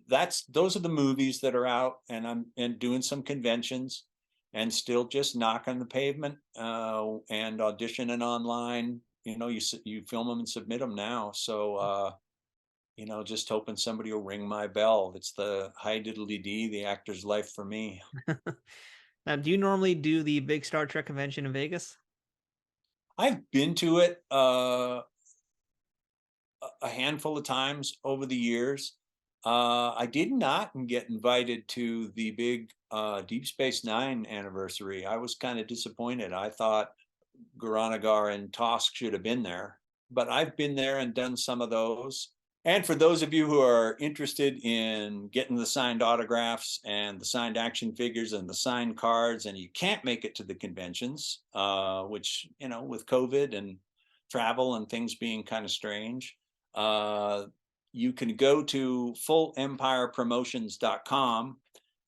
Those are the movies that are out, and I'm doing some conventions and still just knocking the pavement and auditioning online. You film them and submit them now. So just hoping somebody will ring my bell. It's the high diddly dee, the actor's life for me. Now, do you normally do the big Star Trek convention in Vegas? I've been to it a handful of times over the years. I did not get invited to the big Deep Space Nine anniversary. I was kind of disappointed. I thought Goran'Agar and Tosk should have been there, but I've been there and done some of those. And for those of you who are interested in getting the signed autographs and the signed action figures and the signed cards, and you can't make it to the conventions, which, with COVID and travel and things being kind of strange, you can go to fullempirepromotions.com,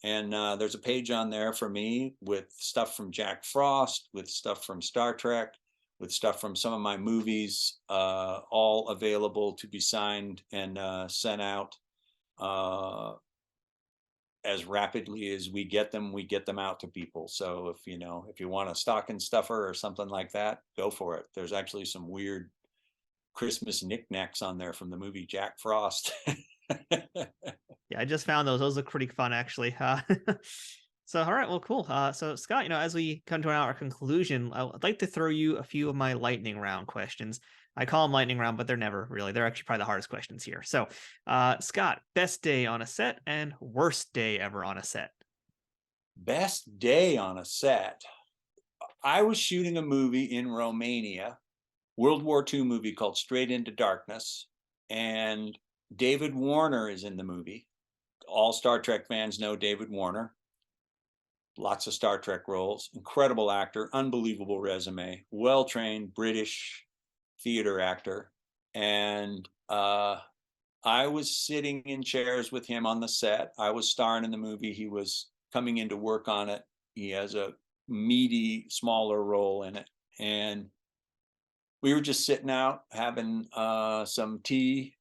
and there's a page on there for me with stuff from Jack Frost, with stuff from Star Trek, with stuff from some of my movies, all available to be signed and sent out as rapidly as we get them out to people. So if you want a stocking stuffer or something like that, go for it. There's actually some weird Christmas knickknacks on there from the movie Jack Frost. Yeah, I just found those. Those look pretty fun, actually. So, all right, well, cool. So, Scott, as we come to our conclusion, I'd like to throw you a few of my lightning round questions. I call them lightning round, but they're never really. They're actually probably the hardest questions here. So, Scott, best day on a set and worst day ever on a set. Best day on a set. I was shooting a movie in Romania, World War II movie called Straight into Darkness, and David Warner is in the movie. All Star Trek fans know David Warner. Lots of Star Trek roles, incredible actor, unbelievable resume, well-trained British theater actor. And I was sitting in chairs with him on the set. I was starring in the movie. He was coming in to work on it. He has a meaty, smaller role in it. And we were just sitting out having some tea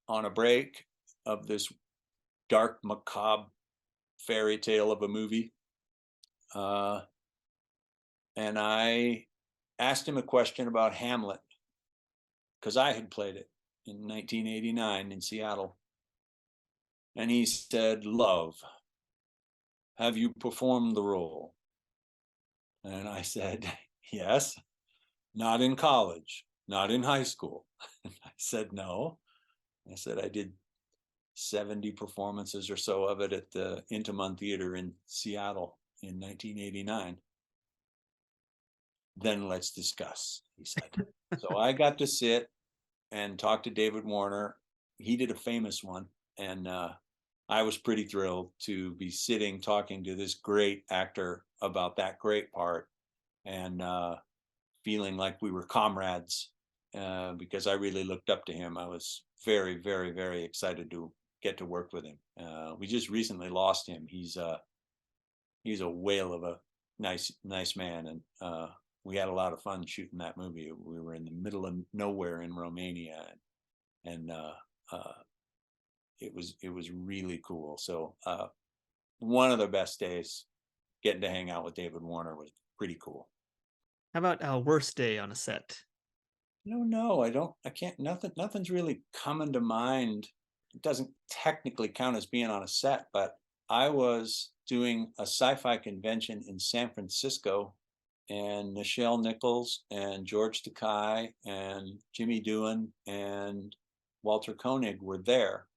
on a break of this dark, macabre fairy tale of a movie. And I asked him a question about Hamlet, because I had played it in 1989 in Seattle. And he said, "Love, have you performed the role?" And I said, "Yes." "Not in college, not in high school." I said, "No." I said, "I did 70 performances or so of it at the Intimun Theater in Seattle in 1989. "Then let's discuss," he said. So I got to sit and talk to David Warner. He did a famous one, and I was pretty thrilled to be sitting talking to this great actor about that great part, and feeling like we were comrades, because I really looked up to him. I was very, very, very excited to get to work with him. We just recently lost him. He's a whale of a nice man, and we had a lot of fun shooting that movie. We were in the middle of nowhere in Romania, and it was really cool. So one of the best days, getting to hang out with David Warner, was pretty cool. How about a worst day on a set? No, I can't, nothing's really coming to mind. It doesn't technically count as being on a set, but I was doing a sci-fi convention in San Francisco, and Nichelle Nichols and George Takei and Jimmy Doohan and Walter Koenig were there.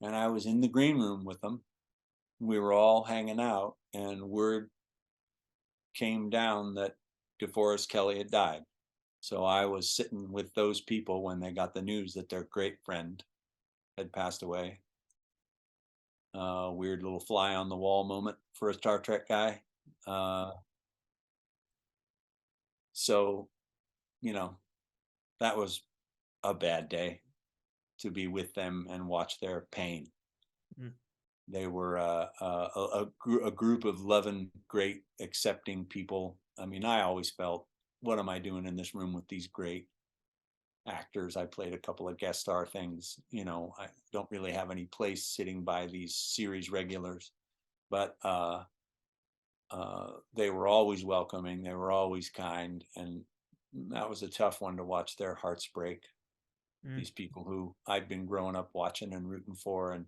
And I was in the green room with them. We were all hanging out, and word came down that DeForest Kelley had died. So I was sitting with those people when they got the news that their great friend had passed away. Weird little fly on the wall moment for a Star Trek guy. So, that was a bad day to be with them and watch their pain. Mm. They were a group of loving, great, accepting people. I mean, I always felt, what am I doing in this room with these great actors? I played a couple of guest star things. I don't really have any place sitting by these series regulars, but they were always welcoming. They were always kind, and that was a tough one to watch their hearts break. Mm. These people who I'd been growing up watching and rooting for, and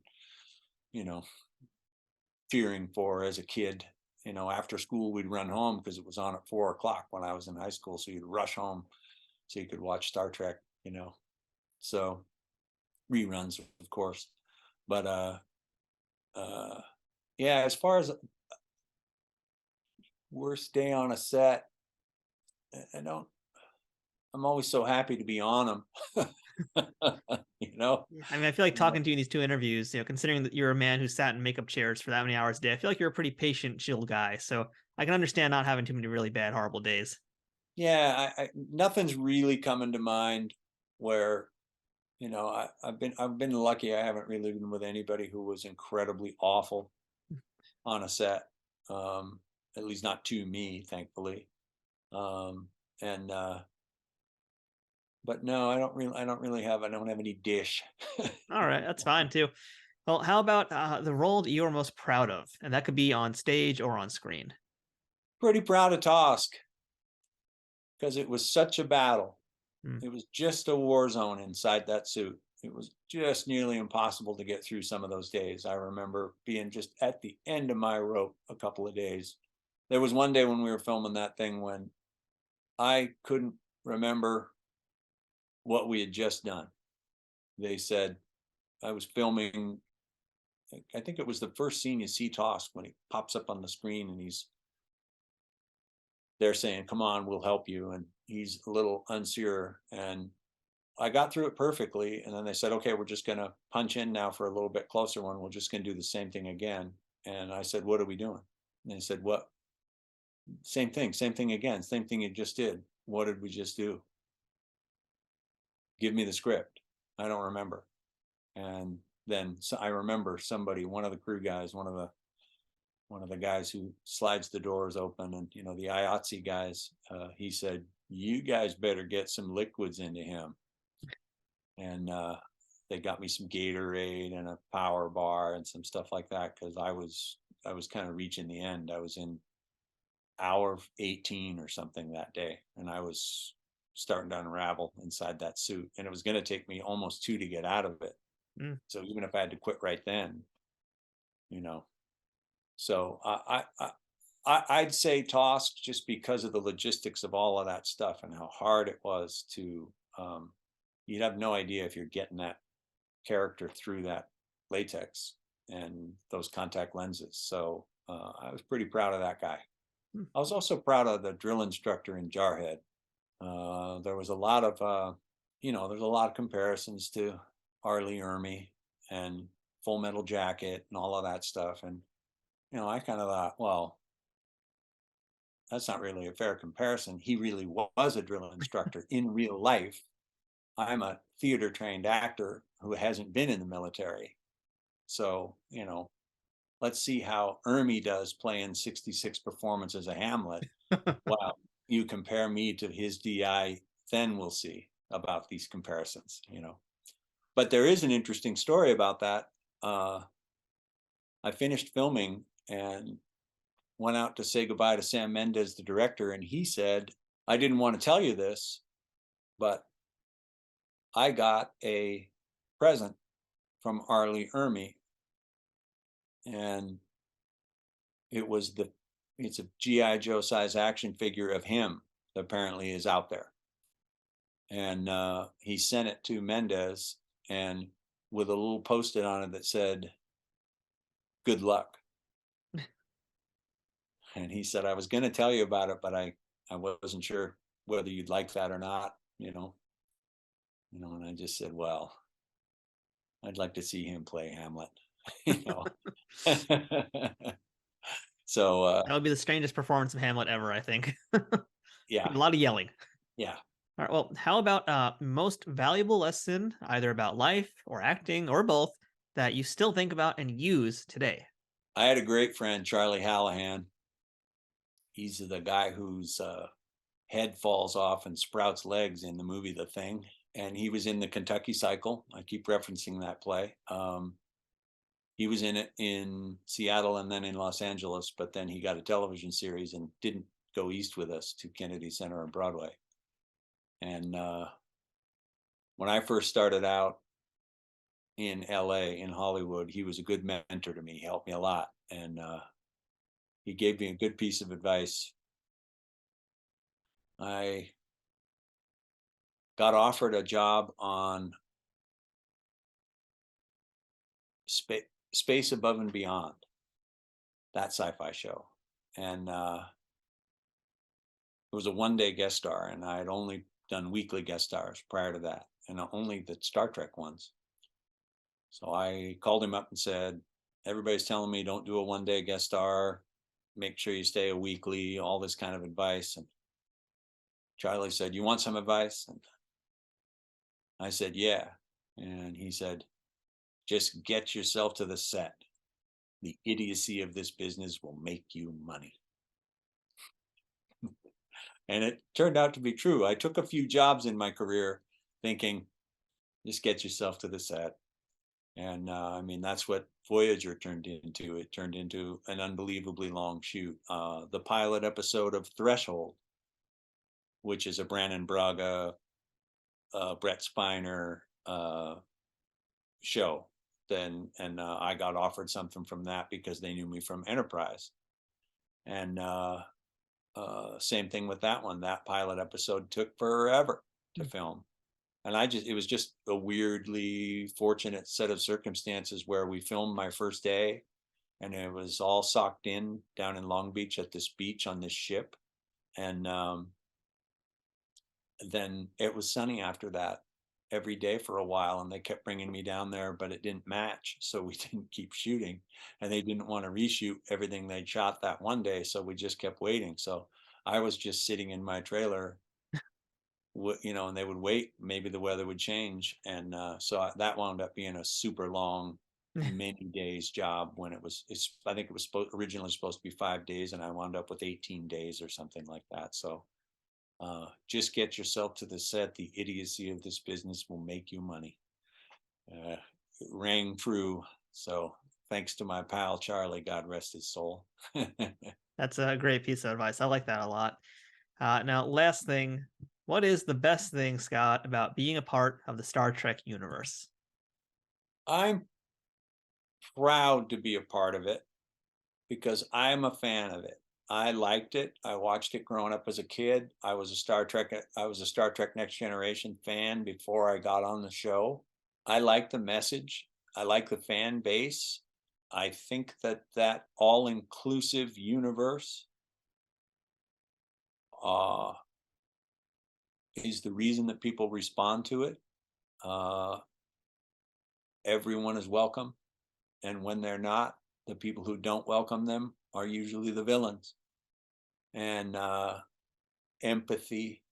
fearing for as a kid. After school we'd run home because it was on at 4 o'clock when I was in high school, so you'd rush home so you could watch Star Trek. So reruns, of course. But yeah, as far as worst day on a set, I'm always so happy to be on them. I mean, I feel like talking to you in these two interviews, considering that you're a man who sat in makeup chairs for that many hours a day, I feel like you're a pretty patient, chill guy. So I can understand not having too many really bad, horrible days. Yeah, nothing's really coming to mind where, I've been lucky. I haven't really been with anybody who was incredibly awful on a set. At least not to me, thankfully. And but no, I don't have any dish. All right, that's fine too. Well, how about the role that you are most proud of? And that could be on stage or on screen. Pretty proud of Tosk because it was such a battle. Mm. It was just a war zone inside that suit. It was just nearly impossible to get through some of those days. I remember being just at the end of my rope a couple of days. There was one day when we were filming that thing when I couldn't remember what we had just done. They said, I was filming, I think it was the first scene you see Tosk when he pops up on the screen and they're saying, come on, we'll help you. And he's a little unsure. And I got through it perfectly. And then they said, okay, we're just going to punch in now for a little bit closer one. We're just going to do the same thing again. And I said, what are we doing? And they said, what? Same thing again, same thing you just did. What did we just do? Give me the script. I don't remember. And then I remember somebody, one of the crew guys, one of the guys who slides the doors open, and the IATSE guys, he said, you guys better get some liquids into him. And they got me some Gatorade and a power bar and some stuff like that, because I was kind of reaching the end. I was in hour 18 or something that day, and I was starting to unravel inside that suit, and it was going to take me almost 2 to get out of it. So even if I had to quit right then, so I'd say Tosk, just because of the logistics of all of that stuff and how hard it was to, you'd have no idea if you're getting that character through that latex and those contact lenses. So I was pretty proud of that guy. I was also proud of the drill instructor in Jarhead. There was a lot of, there's a lot of comparisons to R. Lee Ermey and Full Metal Jacket and all of that stuff. And, I kind of thought, well, that's not really a fair comparison. He really was a drill instructor in real life. I'm a theater trained actor who hasn't been in the military. So, let's see how Ermey does playing 66 performances of Hamlet. Wow, you compare me to his DI, then we'll see about these comparisons, But there is an interesting story about that. I finished filming and went out to say goodbye to Sam Mendes, the director, and he said, I didn't want to tell you this, but I got a present from R. Lee Ermey, and it's a G.I. Joe size action figure of him that apparently is out there. And he sent it to Mendes, and with a little post-it on it that said, good luck. And he said, I was going to tell you about it, but I wasn't sure whether you'd like that or not, and I just said, well, I'd like to see him play Hamlet, So that would be the strangest performance of Hamlet ever, I think. Yeah. A lot of yelling. Yeah. All right. Well, how about most valuable lesson, either about life or acting or both, that you still think about and use today? I had a great friend, Charlie Hallahan. He's the guy whose head falls off and sprouts legs in the movie The Thing. And he was in the Kentucky Cycle. I keep referencing that play. He was in it in Seattle and then in Los Angeles, but then he got a television series and didn't go east with us to Kennedy Center and Broadway. And when I first started out in LA, in Hollywood, he was a good mentor to me. He helped me a lot. And he gave me a good piece of advice. I got offered a job on Space Above and Beyond, that sci-fi show. And it was a one-day guest star, and I had only done weekly guest stars prior to that, and only the Star Trek ones. So I called him up and said, everybody's telling me don't do a one-day guest star, make sure you stay a weekly, all this kind of advice. And Charlie said, "You want some advice?" And I said, "Yeah." And he said, "Just get yourself to the set. The idiocy of this business will make you money." And it turned out to be true. I took a few jobs in my career thinking, just get yourself to the set. And I mean, that's what Voyager turned into. It turned into an unbelievably long shoot. The pilot episode of Threshold, which is a Brannon Braga, Brett Spiner show. And I got offered something from that because they knew me from Enterprise. And same thing with that one. That pilot episode took forever to film. And it was just a weirdly fortunate set of circumstances where we filmed my first day, and it was all socked in down in Long Beach at this beach on this ship. And then it was sunny after that every day for a while, and they kept bringing me down there, but it didn't match. So we didn't keep shooting, and they didn't want to reshoot everything they'd shot that one day. So we just kept waiting. So I was just sitting in my trailer, and they would wait. Maybe the weather would change. And so that wound up being a super long, many days job when I think it was originally supposed to be 5 days, and I wound up with 18 days or something like that. So just get yourself to the set. The idiocy of this business will make you money. It rang true. So thanks to my pal, Charlie, God rest his soul. That's a great piece of advice. I like that a lot. Now, last thing, what is the best thing, Scott, about being a part of the Star Trek universe? I'm proud to be a part of it because I'm a fan of it. I liked it. I watched it growing up as a kid. I was a Star Trek Next Generation fan before I got on the show. I like the message. I like the fan base. I think that all-inclusive universe is the reason that people respond to it. Everyone is welcome. And when they're not, the people who don't welcome them are usually the villains. And empathy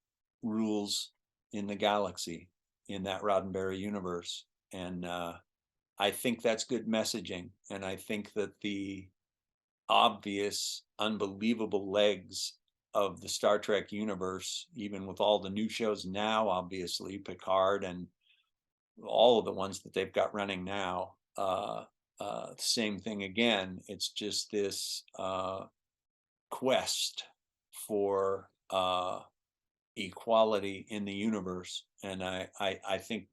rules in the galaxy, in that Roddenberry universe. And I think that's good messaging. And I think that the obvious, unbelievable legs of the Star Trek universe, even with all the new shows now, obviously, Picard and all of the ones that they've got running now, same thing again. It's just this quest for equality in the universe. And I think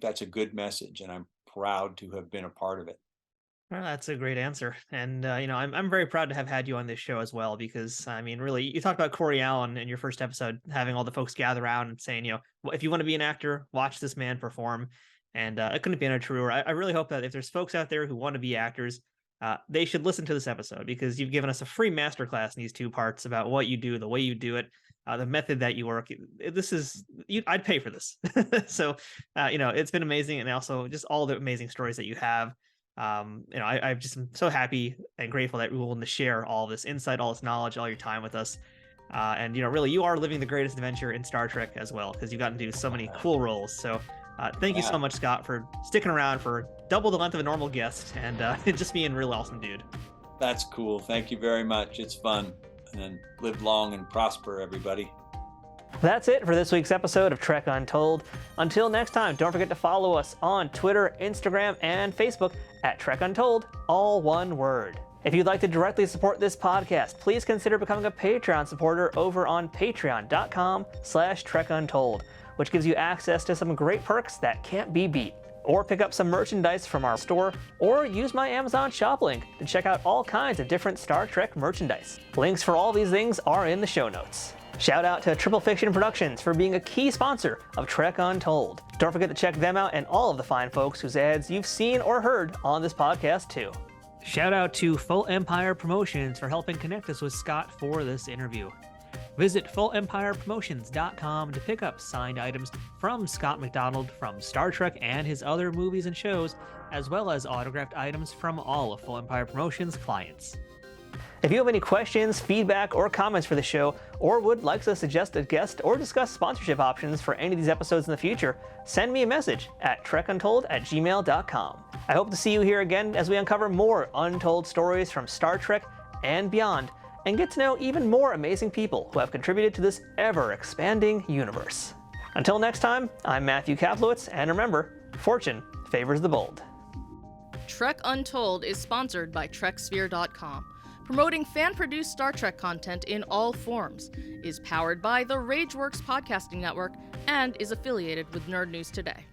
that's a good message, and I'm proud to have been a part of it. Well, that's a great answer. And, I'm very proud to have had you on this show as well, because, I mean, really, you talked about Corey Allen in your first episode, having all the folks gather around and saying, if you want to be an actor, watch this man perform. And it couldn't be any truer. I really hope that if there's folks out there who want to be actors, they should listen to this episode, because you've given us a free masterclass in these two parts about what you do, the way you do it, the method that you work. I'd pay for this. So, it's been amazing. And also just all the amazing stories that you have. I just am so happy and grateful that you're willing to share all this insight, all this knowledge, all your time with us. And really, you are living the greatest adventure in Star Trek as well, because you've gotten to do so many cool roles. So thank you so much, Scott, for sticking around for double the length of a normal guest and just being a real awesome dude. That's cool. Thank you very much. It's fun. And live long and prosper, everybody. That's it for this week's episode of Trek Untold. Until next time, don't forget to follow us on Twitter, Instagram, and Facebook at Trek Untold, all one word. If you'd like to directly support this podcast, please consider becoming a Patreon supporter over on patreon.com/TrekUntold, which gives you access to some great perks that can't be beat. Or pick up some merchandise from our store, or use my Amazon shop link to check out all kinds of different Star Trek merchandise. Links for all these things are in the show notes. Shout out to Triple Fiction Productions for being a key sponsor of Trek Untold. Don't forget to check them out and all of the fine folks whose ads you've seen or heard on this podcast too. Shout out to Full Empire Promotions for helping connect us with Scott for this interview. Visit FullEmpirePromotions.com to pick up signed items from Scott McDonald from Star Trek and his other movies and shows, as well as autographed items from all of Full Empire Promotions clients. If you have any questions, feedback, or comments for the show, or would like to suggest a guest or discuss sponsorship options for any of these episodes in the future, send me a message at trekuntold@gmail.com. I hope to see you here again as we uncover more untold stories from Star Trek and beyond, and get to know even more amazing people who have contributed to this ever-expanding universe. Until next time, I'm Matthew Kaplowitz, and remember, fortune favors the bold. Trek Untold is sponsored by TrekSphere.com, promoting fan-produced Star Trek content in all forms, is powered by the RageWorks podcasting network, and is affiliated with Nerd News Today.